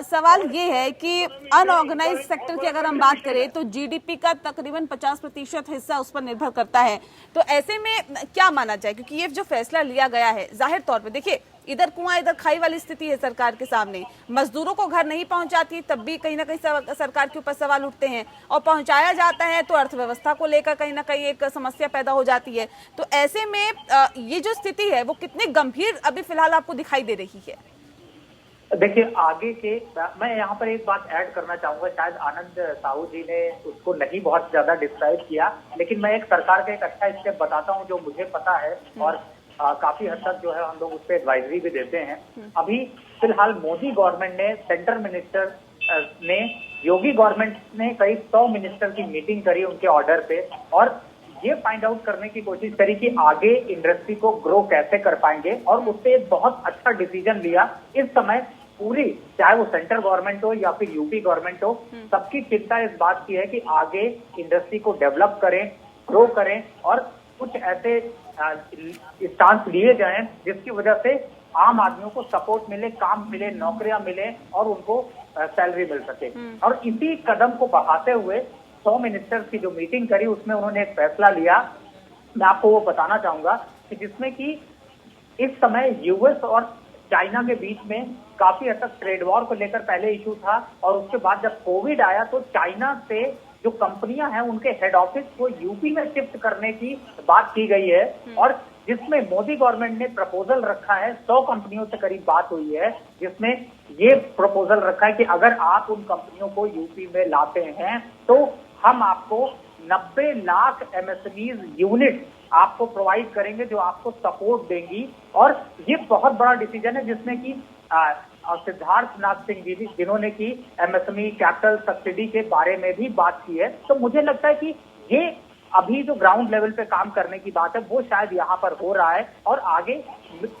सवाल ये है कि अनऑर्गेनाइज सेक्टर की अगर हम बात करें तो GDP का तकरीबन 50% हिस्सा उस पर निर्भर करता है। तो ऐसे में क्या माना जाए, क्योंकि ये जो फैसला लिया गया है, जाहिर तौर पर देखिए इधर कुआं इधर खाई वाली स्थिति है सरकार के सामने। मजदूरों को घर नहीं पहुंचाती, तब भी कहीं ना कहीं सरकार के ऊपर सवाल उठते हैं, और पहुंचाया जाता है तो अर्थव्यवस्था को लेकर कहीं ना कहीं एक समस्या पैदा हो जाती है। तो ऐसे में ये जो स्थिति है वो कितनी गंभीर अभी फिलहाल आपको दिखाई दे रही है? देखिए, आगे के मैं यहाँ पर एक बात ऐड करना चाहूंगा, शायद आनंद साहू जी ने उसको नहीं बहुत ज्यादा डिस्क्राइब किया, लेकिन मैं एक सरकार का एक अच्छा स्टेप बताता हूँ जो मुझे पता है, और काफी हद तक जो है हम लोग उस पर एडवाइजरी भी देते हैं। अभी फिलहाल मोदी गवर्नमेंट ने, सेंट्रल मिनिस्टर ने, योगी गवर्नमेंट ने करीब 100 मिनिस्टर की मीटिंग करी उनके ऑर्डर पे, और ये फाइंड आउट करने की कोशिश करी कि आगे इंडस्ट्री को ग्रो कैसे कर पाएंगे, और उससे एक बहुत अच्छा डिसीजन लिया। इस समय पूरी, चाहे वो सेंट्रल गवर्नमेंट हो या फिर यूपी गवर्नमेंट हो, सबकी चिंता इस बात की है कि आगे इंडस्ट्री को डेवलप करें, ग्रो करें, और कुछ ऐसे स्टांस लिए जाएं जिसकी वजह से आम आदमियों को सपोर्ट मिले, काम मिले, नौकरियां मिले और उनको सैलरी मिल सके। और इसी कदम को बढ़ाते हुए 100 मिनिस्टर्स की जो मीटिंग करी उसमें उन्होंने एक फैसला लिया, मैं आपको वो बताना चाहूंगा कि जिसमें कि इस समय यूएस और चाइना के बीच में काफी हद तक ट्रेड वॉर को लेकर पहले इशू था और उसके बाद जब कोविड आया तो चाइना से जो कंपनियां हैं उनके हेड ऑफिस को यूपी में शिफ्ट करने की बात की गई है और जिसमें मोदी गवर्नमेंट ने प्रपोजल रखा है, 100 कंपनियों से करीब बात हुई है जिसमें ये प्रपोजल रखा है कि अगर आप उन कंपनियों को यूपी में लाते हैं तो हम आपको 90 लाख एमएसएमईज यूनिट आपको प्रोवाइड करेंगे जो आपको सपोर्ट देंगी। और ये बहुत बड़ा डिसीजन है जिसमें कि सिद्धार्थ नाथ सिंह जी जिन्होंने की एमएसएमई कैपिटल सब्सिडी के बारे में भी बात की है। तो मुझे लगता है कि ये अभी जो ग्राउंड लेवल पे काम करने की बात है वो शायद यहाँ पर हो रहा है और आगे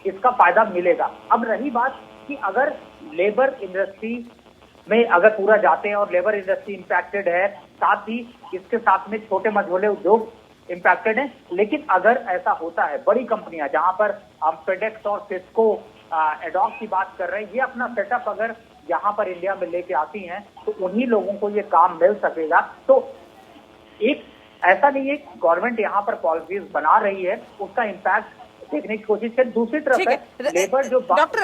इसका फायदा मिलेगा। अब रही बात कि अगर लेबर इंडस्ट्री में अगर पूरा जाते हैं और लेबर इंडस्ट्री इंपैक्टेड है, साथ ही इसके साथ में छोटे मझोले उद्योग इंपैक्टेड है, लेकिन अगर ऐसा होता है बड़ी कंपनियां जहां पर हम फेडेक्स और सिस्को एडॉक की बात कर रहे हैं, ये अपना सेटअप अगर यहाँ पर इंडिया में लेके आती हैं तो उन्हीं लोगों को ये काम मिल सकेगा। तो एक ऐसा नहीं है गवर्नमेंट यहाँ पर पॉलिसीज बना रही है, उसका इम्पैक्ट देखने की कोशिश है। दूसरी तरफ है लेबर जो डॉक्टर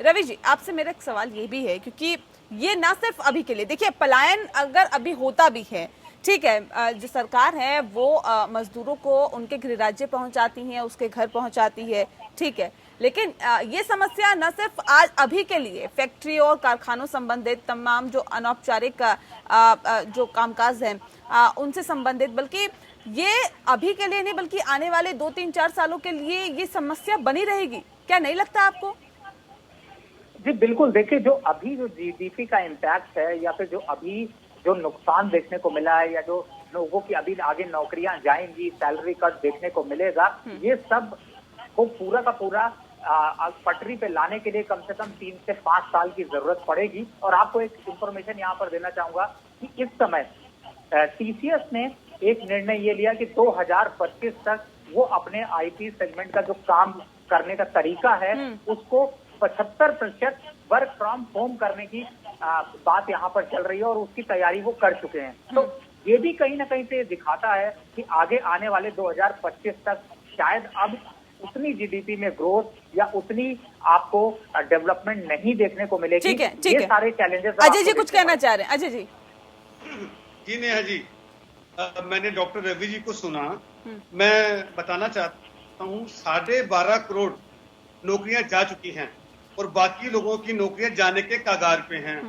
रवि जी, आपसे मेरा एक सवाल ये भी है क्योंकि ये ना सिर्फ अभी के लिए, देखिए पलायन अगर अभी होता भी है, ठीक है, जो सरकार है वो मजदूरों को उनके गृह राज्य पहुंचाती है, उसके घर पहुंचाती है, ठीक है, लेकिन ये समस्या न सिर्फ आज अभी के लिए फैक्ट्री और कारखानों संबंधित तमाम जो अनौपचारिक जो कामकाज हैं उनसे संबंधित, बल्कि ये अभी के लिए नहीं बल्कि आने वाले 2-3-4 सालों के लिए ये समस्या बनी रहेगी, क्या नहीं लगता आपको? जी बिल्कुल, देखिए जो अभी जो जीडीपी का इम्पैक्ट है या फिर जो अभी जो नुकसान देखने को मिला है या जो लोगों की अभी आगे नौकरियां जाएंगी, सैलरी कट देखने को मिलेगा, ये सब को पूरा का पूरा पटरी पे लाने के लिए कम से कम 3 से 5 साल की जरूरत पड़ेगी। और आपको एक इंफॉर्मेशन यहाँ पर देना चाहूंगा कि इस समय टीसीएस ने एक निर्णय ये लिया कि 2025 तक वो अपने आईटी सेगमेंट का जो काम करने का तरीका है उसको 75% वर्क फ्रॉम होम करने की बात यहाँ पर चल रही है और उसकी तैयारी वो कर चुके हैं। तो ये भी कहीं ना कहीं से दिखाता है कि आगे आने वाले 2025 तक शायद अब उतनी जीडीपी में ग्रोथ या उतनी आपको डेवलपमेंट नहीं देखने को मिलेगी। ठीक है, ठीक है। सारे चैलेंजेस। अजय जी कुछ कहना चाह रहे हैं? अजय जी। जी नेहा जी, मैंने डॉक्टर रवि जी को सुना, मैं बताना चाहता हूँ 12.5 करोड़ नौकरियां जा चुकी हैं और बाकी लोगों की नौकरियां जाने के कगार पे हैं।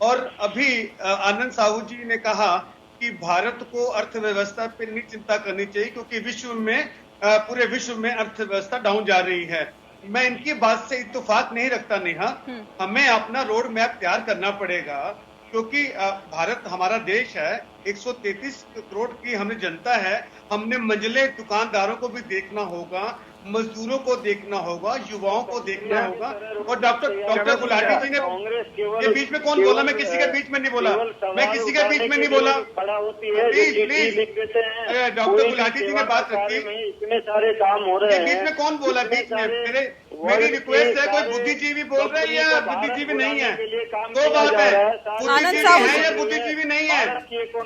और अभी आनंद साहू जी ने कहा कि भारत को अर्थव्यवस्था पे नहीं चिंता करनी चाहिए क्योंकि विश्व में पूरे विश्व में अर्थव्यवस्था डाउन जा रही है। मैं इनकी बात से इत्तेफाक नहीं रखता नेहा, हमें अपना रोड मैप तैयार करना पड़ेगा क्योंकि भारत हमारा देश है, 133 करोड़ की हमें जनता है, हमने मंझले दुकानदारों को भी देखना होगा, मजदूरों को देखना होगा, युवाओं को देखना होगा। और डॉक्टर गुलाटी जी ने ये बीच में कौन बोला? मैं किसी के बीच में नहीं बोला, मैं किसी के बीच में नहीं बोला। प्लीज डॉक्टर गुलाटी जी ने बात रखी, इतने सारे काम हो रहे हैं, बीच में कौन बोला? बीच में मेरी रिक्वेस्ट है, कोई बुद्धिजीवी बोल रहे हैं या बुद्धिजीवी नहीं है? दो बात है, बुद्धिजीवी है या बुद्धिजीवी नहीं है?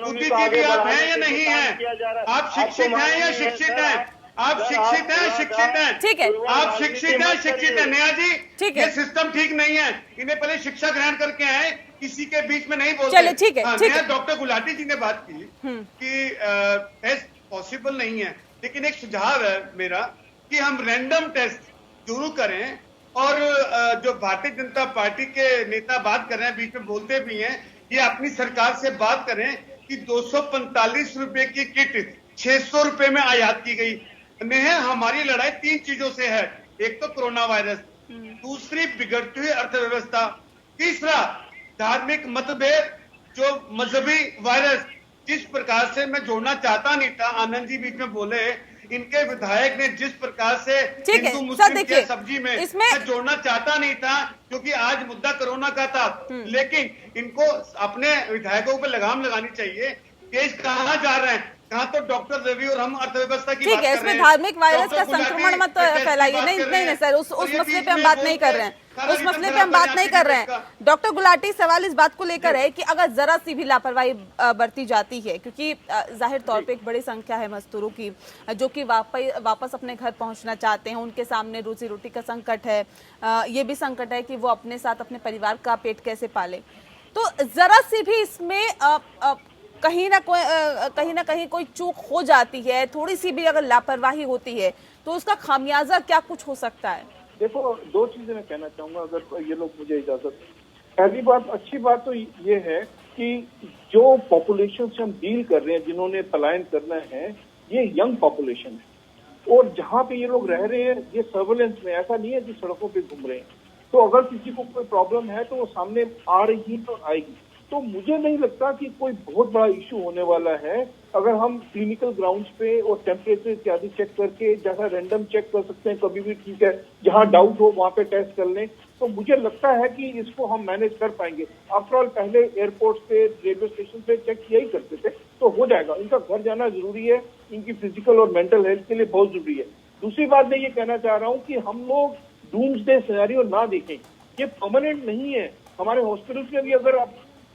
बुद्धिजीवी आप हैं या नहीं है? आप शिक्षित हैं या शिक्षित हैं? आप शिक्षित हैं, शिक्षित हैं, ठीक है, आप शिक्षित हैं, शिक्षित हैं। नेहा जी, ठीक है, ये सिस्टम ठीक नहीं है, इन्हें पहले शिक्षा ग्रहण करके आए, किसी के बीच में नहीं बोलते। चलिए ठीक है, ठीक है। डॉक्टर गुलाटी जी ने बात की कि टेस्ट पॉसिबल नहीं है, लेकिन एक सुझाव है मेरा कि हम रैंडम टेस्ट जरूर करें। और जो भारतीय जनता पार्टी के नेता बात कर रहे हैं, बीच में बोलते भी हैं, ये अपनी सरकार से बात करें कि 245 रुपए की किट 600 रुपए में आयात की गई। हमारी लड़ाई 3 चीजों से है, एक तो कोरोना वायरस, दूसरी बिगड़ती हुई अर्थव्यवस्था, तीसरा धार्मिक मतभेद, जो मजहबी वायरस जिस प्रकार से मैं जोड़ना चाहता नहीं था, आनंद जी बीच में बोले, इनके विधायक ने जिस प्रकार से हिंदू मुस्लिम की सब्जी में मैं जोड़ना चाहता नहीं था क्योंकि आज मुद्दा कोरोना का था, लेकिन इनको अपने विधायकों पर लगाम लगानी चाहिए। देश कहाँ जा रहे हैं? यहाँ तो डॉक्टर रवि और हम अर्थव्यवस्था की ठीक बात है, कर रहे इसमें हैं। धार्मिक वायरस का डॉक्टर गुलाटी संक्रमण मत टेस्ट की फैलाइए। बात नहीं कर रहे नहीं नहीं हैं। सर, उस और ये मसले बीच पे हम में बात बोल नहीं कर के रहे हैं, सारा उस मसले पे रिटर्न हम बात नहीं कर रहे हैं। का। डॉक्टर गुलाटी, सवाल इस बात को लेकर है कि अगर जरा सी भी लापरवाही बरती जाती है, क्योंकि जाहिर तौर पे एक बड़ी संख्या है मजदूरों की जो कि वापस अपने घर पहुंचना चाहते हैं, उनके सामने रोजी रोटी का संकट है, ये भी संकट है कि वो अपने साथ अपने परिवार का पेट कैसे पाले। तो जरा सी भी इसमें कहीं ना कहीं कोई चूक हो जाती है, थोड़ी सी भी अगर लापरवाही होती है तो उसका खामियाजा क्या कुछ हो सकता है? देखो, दो चीजें मैं कहना चाहूंगा अगर ये लोग मुझे इजाजत। पहली बात, अच्छी बात तो ये है कि जो पॉपुलेशन से हम डील कर रहे हैं, जिन्होंने पलायन करना है, ये यंग पॉपुलेशन है और जहाँ पे ये लोग रह रहे हैं ये सर्वेलेंस में, ऐसा नहीं है कि सड़कों पे घूम रहे हैं। तो अगर किसी को कोई प्रॉब्लम है तो वो सामने आ रही तो आएगी। तो मुझे नहीं लगता कि कोई बहुत बड़ा इश्यू होने वाला है अगर हम क्लिनिकल ग्राउंड्स पे और टेम्परेचर इत्यादि चेक करके, जैसा रैंडम चेक कर सकते हैं कभी भी, ठीक है, जहां डाउट हो वहां पे टेस्ट कर लें, तो मुझे लगता है कि इसको हम मैनेज कर पाएंगे। आफ्टर ऑल पहले एयरपोर्ट पे, रेलवे स्टेशन पे चेक यही करते थे, तो हो जाएगा। इनका घर जाना जरूरी है, इनकी फिजिकल और मेंटल हेल्थ के लिए बहुत जरूरी है। दूसरी बात मैं ये कहना चाह रहा हूँ कि हम लोग डूम्सडे सिनेरियो ना देखें, ये परमानेंट नहीं है। हमारे हॉस्पिटल्स में भी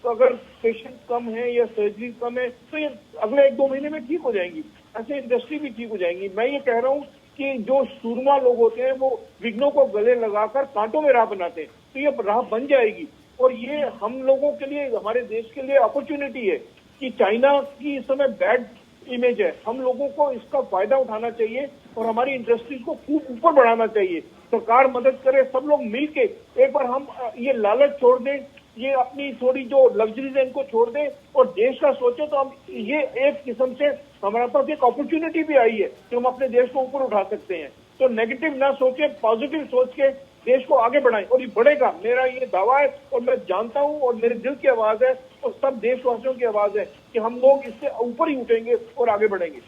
अगर पेशेंट कम है या सर्जरी कम है तो ये अगले 1-2 महीने में ठीक हो जाएंगी, ऐसे इंडस्ट्री भी ठीक हो जाएंगी। मैं ये कह रहा हूँ कि जो सूरमा लोग होते हैं वो विघ्नों को गले लगाकर कांटों में राह बनाते हैं, तो ये राह बन जाएगी। और ये हम लोगों के लिए, हमारे देश के लिए अपॉर्चुनिटी है कि चाइना की इस समय बैड इमेज है, हम लोगों को इसका फायदा उठाना चाहिए और हमारी इंडस्ट्रीज को खूब ऊपर बढ़ाना चाहिए। सरकार मदद करे, सब लोग मिलके एक बार हम ये लालच छोड़ दें, ये अपनी थोड़ी जो लग्जरीज है इनको छोड़ दें और देश का सोचे, तो हम ये एक किस्म से हमारे पास एक अपॉर्चुनिटी भी आई है कि हम अपने देश को ऊपर उठा सकते हैं। तो नेगेटिव ना सोचे, पॉजिटिव सोच के देश को आगे बढ़ाएं और ये बढ़ेगा, मेरा ये दावा है और मैं जानता हूं और मेरे दिल की आवाज है और सब देशवासियों की आवाज है कि हम लोग इससे ऊपर ही उठेंगे और आगे बढ़ेंगे।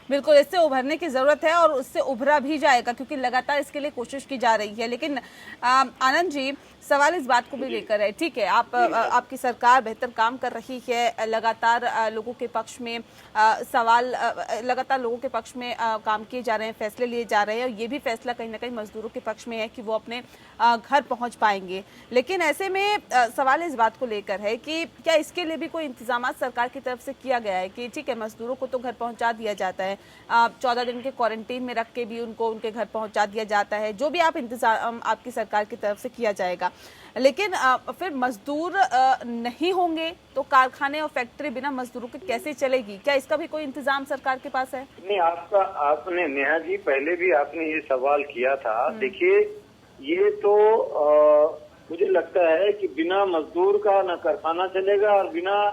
बिल्कुल, इससे उभरने की जरूरत है और उससे उभरा भी जाएगा क्योंकि लगातार इसके लिए कोशिश की जा रही है। लेकिन आनंद जी, सवाल इस बात को भी लेकर है, ठीक है, आपकी सरकार बेहतर काम कर रही है, लगातार लोगों के पक्ष में लगातार लोगों के पक्ष में काम किए जा रहे हैं, फैसले लिए जा रहे हैं और ये भी फैसला कहीं ना कहीं मजदूरों के पक्ष में है कि वो अपने घर पहुंच पाएंगे। लेकिन ऐसे में सवाल इस बात को लेकर है कि क्या इसके लिए भी कोई इंतजाम सरकार की तरफ से किया गया है कि ठीक है, मजदूरों को तो घर पहुंचा दिया जाता है, 14 दिन के क्वारंटीन में रख के भी उनको उनके घर पहुंचा दिया जाता है, जो भी आप इंतजाम आपकी सरकार की तरफ से किया जाएगा, लेकिन फिर मजदूर नहीं होंगे तो कारखाने और फैक्ट्री बिना मजदूरों के कैसे चलेगी? क्या इसका भी कोई इंतजाम सरकार के पास है? नहीं, आपने नेहा जी पहले भी आपने ये सवाल किया था। देखिए, ये तो मुझे लगता है कि बिना मजदूर का न कारखाना चलेगा और बिना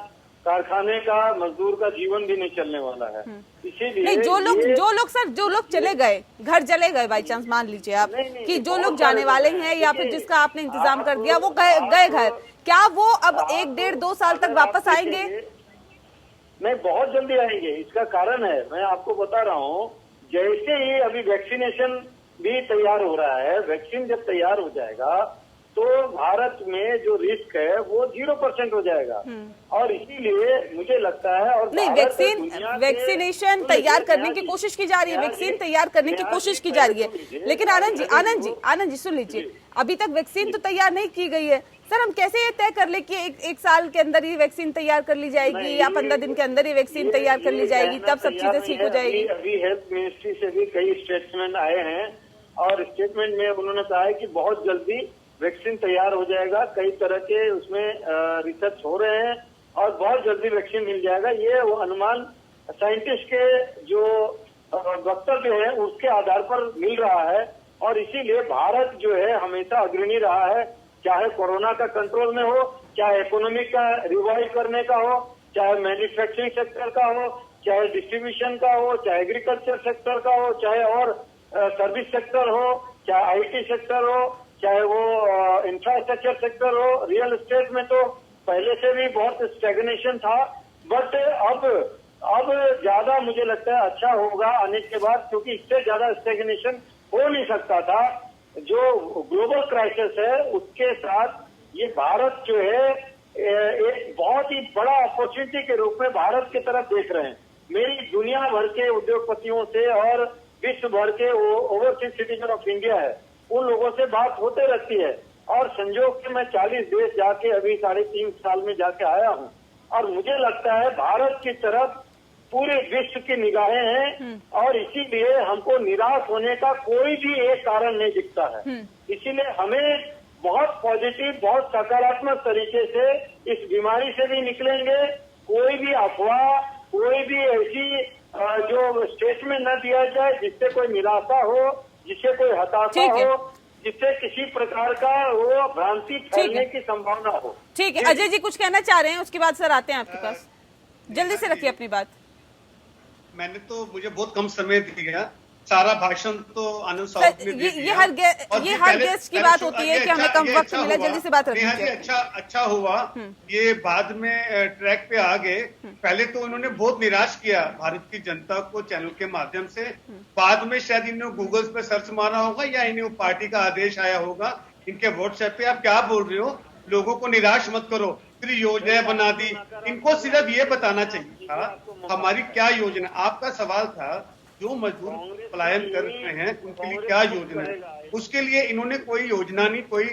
कारखाने का मजदूर का जीवन भी नहीं चलने वाला है। इसीलिए नहीं, जो लोग चले गए, घर चले गए, बाई चांस मान लीजिए आप कि जो लोग जाने वाले हैं या फिर जिसका आपने इंतजाम कर दिया वो गए घर, क्या वो अब 1-1.5-2 साल तक वापस आएंगे? नहीं, बहुत जल्दी आएंगे। इसका कारण है, मैं आपको बता रहा हूँ, जैसे ही अभी वैक्सीनेशन भी तैयार हो रहा है, वैक्सीन जब तैयार हो जाएगा तो भारत में जो रिस्क है वो 0% हो जाएगा। और इसीलिए मुझे लगता है, और नहीं, वैक्सीनेशन तैयार करने की कोशिश की जा रही है, वैक्सीन तैयार करने की कोशिश की जा रही है, लेकिन आनंद जी सुन लीजिए, अभी तक वैक्सीन तो तैयार नहीं की गई है। सर, हम कैसे ये तय कर ले कि एक साल के अंदर ही वैक्सीन तैयार कर ली जाएगी या 15 दिन के अंदर ही वैक्सीन तैयार कर ली जाएगी, तब सब चीजें ठीक हो जाएगी? अभी हेल्थ मिनिस्ट्री से भी कई स्टेटमेंट आए हैं और स्टेटमेंट में उन्होंने कहा है कि बहुत जल्दी वैक्सीन तैयार हो जाएगा, कई तरह के उसमें रिसर्च हो रहे हैं और बहुत जल्दी वैक्सीन मिल जाएगा। ये वो अनुमान साइंटिस्ट के जो वक्तव्य है उसके आधार पर मिल रहा है और इसीलिए भारत जो है हमेशा अग्रणी रहा है, चाहे कोरोना का कंट्रोल में हो, चाहे इकोनॉमी का रिवाइव करने का हो, चाहे मैन्युफैक्चरिंग सेक्टर का हो, चाहे डिस्ट्रीब्यूशन का हो, चाहे एग्रीकल्चर सेक्टर का हो, चाहे और सर्विस सेक्टर हो, चाहे आईटी सेक्टर हो, चाहे वो इंफ्रास्ट्रक्चर सेक्टर हो। रियल एस्टेट में तो पहले से भी बहुत स्टैग्नेशन था, बट अब ज्यादा मुझे लगता है अच्छा होगा आने के बाद, क्योंकि इससे ज्यादा स्टैग्नेशन हो नहीं सकता था। जो ग्लोबल क्राइसिस है उसके साथ ये भारत जो है एक बहुत ही बड़ा अपॉर्चुनिटी के रूप में भारत की तरफ देख रहे हैं। मेरी दुनिया भर के उद्योगपतियों से और विश्व भर के ओवरसीज सिटीजन ऑफ इंडिया है, उन लोगों से बात होते रहती है। और संजोग से मैं 40 देश जाके अभी 3.5 साल में जाके आया हूँ, और मुझे लगता है भारत की तरफ पूरे विश्व की निगाहें हैं, और इसीलिए हमको निराश होने का कोई भी एक कारण नहीं दिखता है। इसीलिए हमें बहुत पॉजिटिव, बहुत सकारात्मक तरीके से इस बीमारी से भी निकलेंगे। कोई भी अफवाह, कोई भी ऐसी जो स्टेटमेंट न दिया जाए जिससे कोई निराशा हो, जिससे कोई हताशा हो, जिससे किसी प्रकार का वो भ्रांति फैलने की संभावना हो। ठीक है, अजय जी कुछ कहना चाह रहे हैं, उसके बाद सर आते हैं आपके पास। जल्दी से रखिए अपनी बात। मैंने तो, मुझे बहुत कम समय दिया, सारा भाषण तो आनंद साहब ने दे दिया। ये हर गेस्ट की बात होती है कि हमें कम वक्त मिला, जल्दी से बात रखिए। अच्छा हुआ ये बाद में ट्रैक पे आ गए। पहले तो उन्होंने बहुत निराश किया भारत की जनता को चैनल के माध्यम से। बाद में शायद इन्होंने गूगल पे सर्च मारा होगा या इन्हें पार्टी का आदेश आया होगा इनके व्हाट्सएप पे, आप क्या बोल रहे हो, लोगों को निराश मत करो, फिर योजना बना दी। इनको सिर्फ ये बताना चाहिए था हमारी क्या योजना। आपका सवाल था जो मजदूर पलायन कर रहे हैं उनके लिए क्या योजना है, उसके लिए इन्होंने कोई योजना नहीं, कोई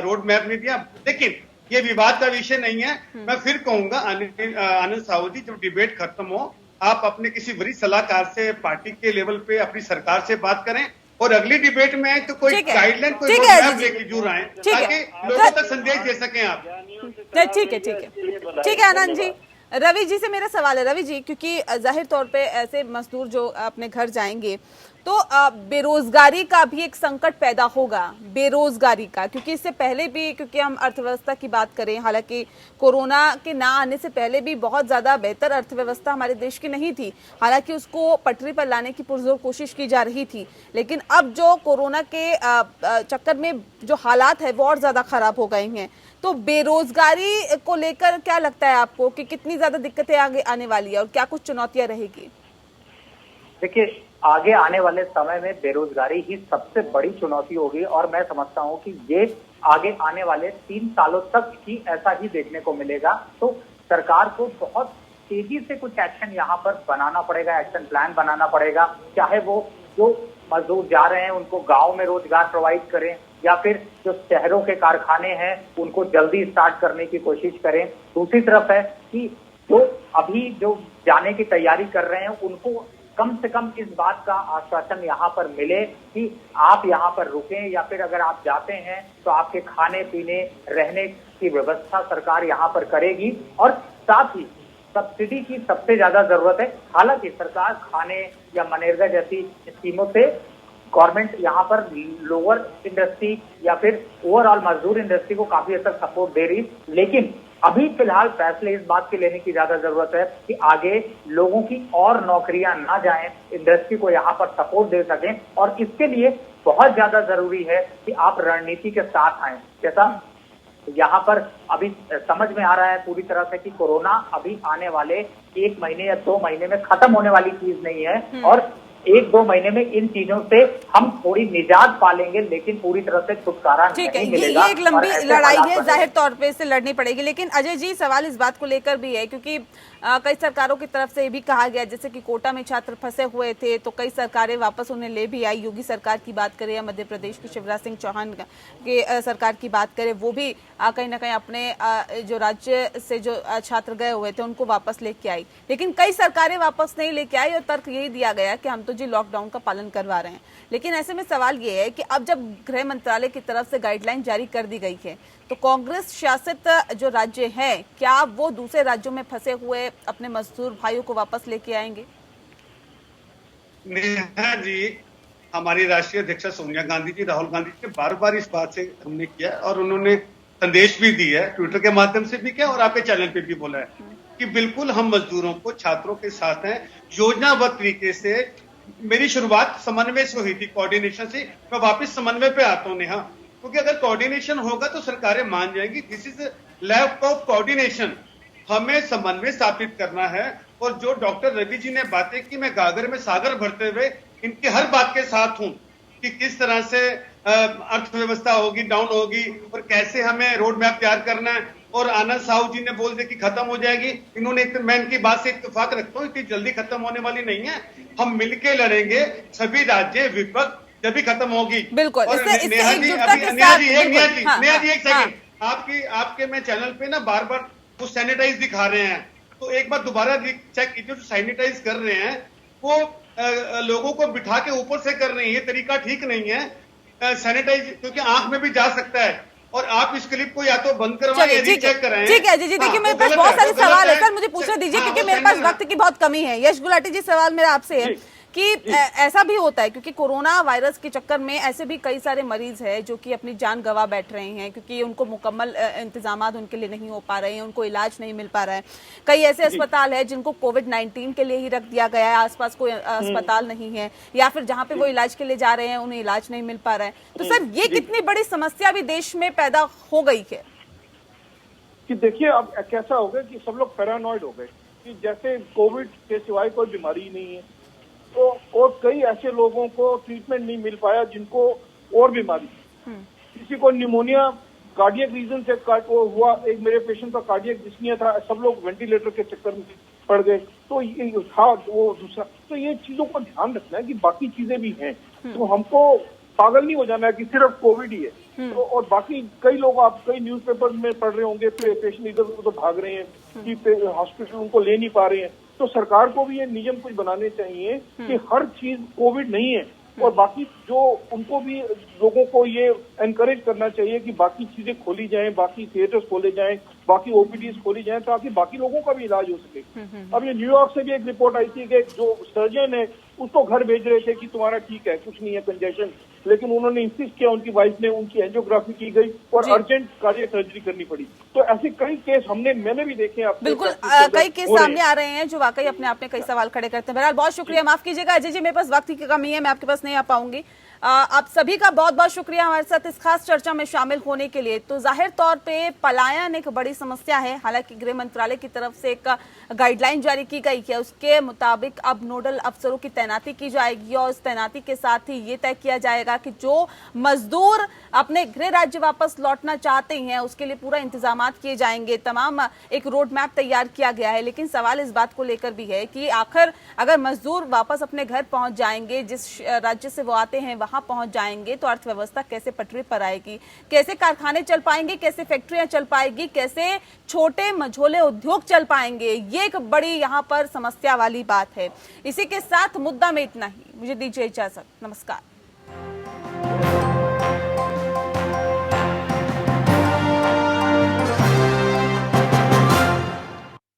रोड मैप नहीं दिया। लेकिन ये विवाद का विषय नहीं है। मैं फिर कहूंगा आनंद साहू जी, जब डिबेट खत्म हो आप अपने किसी वरिष्ठ सलाहकार से, पार्टी के लेवल पे अपनी सरकार से बात करें, और अगली डिबेट में आए तो कोई गाइडलाइन, कोई रोड मैप लेके जरूर आए ताकि लोगों तक संदेश दे सकें आप। ठीक है आनंद जी। रवि जी से मेरा सवाल है, रवि जी, क्योंकि जाहिर तौर पे ऐसे मजदूर जो अपने घर जाएंगे तो बेरोजगारी का भी एक संकट पैदा होगा, बेरोजगारी का, क्योंकि इससे पहले भी, क्योंकि हम अर्थव्यवस्था की बात करें, हालांकि कोरोना के ना आने से पहले भी बहुत ज्यादा बेहतर अर्थव्यवस्था हमारे देश की नहीं थी, हालांकि उसको पटरी पर लाने की पुरजोर कोशिश की जा रही थी। लेकिन अब जो कोरोना के चक्कर में जो हालात है वो और ज्यादा खराब हो गए हैं। तो बेरोजगारी को लेकर क्या लगता है आपको कि कितनी ज्यादा दिक्कतें आगे आने वाली है और क्या कुछ चुनौतियां रहेगी? देखिए, आगे आने वाले समय में बेरोजगारी ही सबसे बड़ी चुनौती होगी, और मैं समझता हूं कि ये आगे आने वाले 3 सालों तक ही ऐसा ही देखने को मिलेगा। तो सरकार को बहुत तेजी से कुछ एक्शन यहाँ पर बनाना पड़ेगा, एक्शन प्लान बनाना पड़ेगा। चाहे वो जो मजदूर जा रहे हैं उनको गांव में रोजगार प्रोवाइड करें, या फिर जो शहरों के कारखाने हैं उनको जल्दी स्टार्ट करने की कोशिश करें। दूसरी तरफ है कि जो अभी जो जाने की तैयारी कर रहे हैं उनको कम से कम इस बात का आश्वासन यहाँ पर मिले कि आप यहाँ पर रुकें, या फिर अगर आप जाते हैं तो आपके खाने पीने रहने की व्यवस्था सरकार यहाँ पर करेगी। और साथ ही सब्सिडी की सबसे ज्यादा जरूरत है। हालांकि सरकार खाने या मनरेगा जैसी स्कीमों से गवर्नमेंट यहाँ पर लोअर इंडस्ट्री या फिर ओवरऑल मजदूर इंडस्ट्री को काफी हद तक सपोर्ट दे रही, लेकिन अभी फिलहाल फैसले इस बात के लेने की ज्यादा जरूरत है कि आगे लोगों की और नौकरियां ना जाएं, इंडस्ट्री को यहाँ पर सपोर्ट दे सकें। और इसके लिए बहुत ज्यादा जरूरी है कि आप रणनीति के साथ आए। जैसा यहाँ पर अभी समझ में आ रहा है पूरी तरह से कि कोरोना अभी आने वाले 1 महीने या 2 महीने में खत्म होने वाली चीज नहीं है, और 1-2 महीने में इन चीजों से हम थोड़ी निजात पालेंगे, लेकिन पूरी तरह से छुटकारा नहीं मिलेगा। ये एक लंबी लड़ाई है, जाहिर तौर पे इससे लड़नी पड़ेगी। लेकिन अजय जी, सवाल इस बात को लेकर भी है, क्योंकि कई सरकारों की तरफ से ये भी कहा गया, जैसे कि कोटा में छात्र फंसे हुए थे तो कई सरकारें वापस उन्हें ले भी आई। योगी सरकार की बात करें या मध्य प्रदेश की शिवराज सिंह चौहान के सरकार की बात करें, वो भी कहीं ना कहीं अपने जो राज्य से जो छात्र गए हुए थे उनको वापस लेके आई। लेकिन कई सरकारें वापस नहीं लेके आई, और तर्क यही दिया गया कि हम तो जी लॉकडाउन का पालन करवा रहे हैं। लेकिन ऐसे में सवाल ये है कि अब जब गृह मंत्रालय की तरफ से गाइडलाइन जारी कर दी गई है, तो कांग्रेस शासित जो राज्य हैं, क्या वो दूसरे राज्यों में फंसे हुए अपने मजदूर भाइयों को वापस लेके आएंगे? नेहा जी, हमारी राष्ट्रीय अध्यक्षा सोनिया गांधी जी, राहुल गांधी जी ने बार बार इस बात से हमने किया, और उन्होंने संदेश भी दिया है, ट्विटर के माध्यम से भी किया और आपके चैनल पे भी बोला है कि बिल्कुल हम मजदूरों को, छात्रों के साथ हैं। योजनाबद्ध तरीके से मेरी शुरुआत समन्वय से हुई थी, कोऑर्डिनेशन से। मैं वापस समन्वय पे आता हूँ नेहा, क्योंकि अगर कोऑर्डिनेशन होगा तो सरकारें मान जाएंगी। This is lack of coordination. हमें समन्वय स्थापित करना है। और जो डॉक्टर रवि जी ने बातें की, मैं गागर में सागर भरते हुए इनकी हर बात के साथ हूं कि किस तरह से अर्थव्यवस्था होगी, डाउन होगी, और कैसे हमें रोड मैप तैयार करना है। और आनंद साहू जी ने बोल दिया कि खत्म हो जाएगी। इन्होंने मैं इनकी बात से इत्तेफाक रखता हूँ, इतनी जल्दी खत्म होने वाली नहीं है। हम मिलके लड़ेंगे, सभी राज्य विपक्ष, जब खत्म होगी। बिल्कुल, और इससे नेहा जी, एकजुटता के नेहा साथ जी एक हाँ, सेकंड, आपके मैं चैनल पे ना बार बार वो सैनिटाइज दिखा रहे हैं, तो एक बार दोबारा चेक कीजिए, जो सैनिटाइज कर रहे हैं वो लोगों को बिठा के ऊपर से कर रहे हैं, ये तरीका ठीक नहीं है। सैनिटाइज क्योंकि आंख में भी जा सकता है, और आप इस क्लिप को या तो बंद करवाएं या रीचेक कराएं। ठीक है जी, देखिए मेरे पास बहुत सारे सवाल है सर, मुझे पूछने दीजिए क्योंकि मेरे पास वक्त की बहुत कमी है। यश गुलाटी जी, सवाल मेरा आपसे है कि ऐसा भी होता है क्योंकि कोरोना वायरस के चक्कर में ऐसे भी कई सारे मरीज हैं जो कि अपनी जान गंवा बैठ रहे हैं क्योंकि उनको मुकम्मल इंतजामात उनके लिए नहीं हो पा रहे हैं, उनको इलाज नहीं मिल पा रहा है। कई ऐसे अस्पताल है जिनको कोविड-19 के लिए ही रख दिया गया है, आसपास कोई अस्पताल नहीं है, या फिर जहां पे वो इलाज के लिए जा रहे हैं उन्हें इलाज नहीं मिल पा रहा है। तो सर ये कितनी बड़ी समस्या भी देश में पैदा हो गई है कि देखिए अब कैसा हो गया कि सब लोग पैरानॉइड हो गए कि जैसे कोविड के सिवाय कोई बीमारी नहीं है, तो और कई ऐसे लोगों को ट्रीटमेंट नहीं मिल पाया जिनको और बीमारी, किसी को निमोनिया कार्डियक रीजन से वो हुआ, एक मेरे पेशेंट का कार्डियक डिस्निया था, सब लोग वेंटिलेटर के चक्कर में पड़ गए। तो ये था वो दूसरा, तो ये चीजों का ध्यान रखना है कि बाकी चीजें भी हैं, तो हमको पागल नहीं हो जाना है कि सिर्फ कोविड ही है। तो और बाकी कई लोग, आप कई न्यूज़पेपर में पढ़ रहे होंगे, पेशेंट इधर उधर भाग रहे हैं कि हॉस्पिटल उनको ले नहीं पा रहे हैं। तो सरकार को भी ये नियम कुछ बनाने चाहिए कि हर चीज कोविड नहीं है, और बाकी जो उनको भी लोगों को ये एनकरेज करना चाहिए कि बाकी चीजें खोली जाएं, बाकी थिएटर्स खोले जाएं, बाकी ओपीडीज खोली जाएं, ताकि बाकी लोगों का भी इलाज हो सके। अब ये न्यूयॉर्क से भी एक रिपोर्ट आई थी कि जो सर्जन है उसको घर भेज रहे थे कि तुम्हारा ठीक है, कुछ नहीं है कंजेशन, लेकिन उन्होंने इंसिस्ट किया, उनकी वाइफ ने, उनकी एंजियोग्राफी की गई और अर्जेंट कार्डियक सर्जरी करनी पड़ी। तो ऐसे कई केस मैंने भी देखे। बिल्कुल कई केस सामने आ रहे हैं जो वाकई अपने आप में कई सवाल खड़े करते हैं। बहरहाल बहुत शुक्रिया, माफ कीजिएगा अजय जी, मेरे पास वक्त की कमी है, मैं आपके पास नहीं आ पाऊंगी। आप सभी का बहुत बहुत शुक्रिया हमारे साथ इस खास चर्चा में शामिल होने के लिए। तो जाहिर तौर पे पलायन एक बड़ी समस्या है, हालांकि गृह मंत्रालय की तरफ से एक गाइडलाइन जारी की गई है, उसके मुताबिक अब नोडल अफसरों की तैनाती की जाएगी और उस तैनाती के साथ ही ये तय किया जाएगा कि जो मजदूर अपने गृह राज्य वापस लौटना चाहते हैं उसके लिए पूरा इंतजामात किए जाएंगे, तमाम एक रोड मैप तैयार किया गया है। लेकिन सवाल इस बात को लेकर भी है कि आखिर अगर मजदूर वापस अपने घर पहुंच जाएंगे, जिस राज्य से वो आते हैं वहां पहुंच जाएंगे, तो अर्थव्यवस्था कैसे पटरी पर आएगी, कैसे कारखाने चल पाएंगे, कैसे फैक्ट्रियां चल पाएगी, कैसे छोटे मझोले उद्योग चल पाएंगे, ये एक बड़ी यहाँ पर समस्या वाली बात है। इसी के साथ मुद्दा में इतना ही, मुझे दीजिए इजाजत, नमस्कार।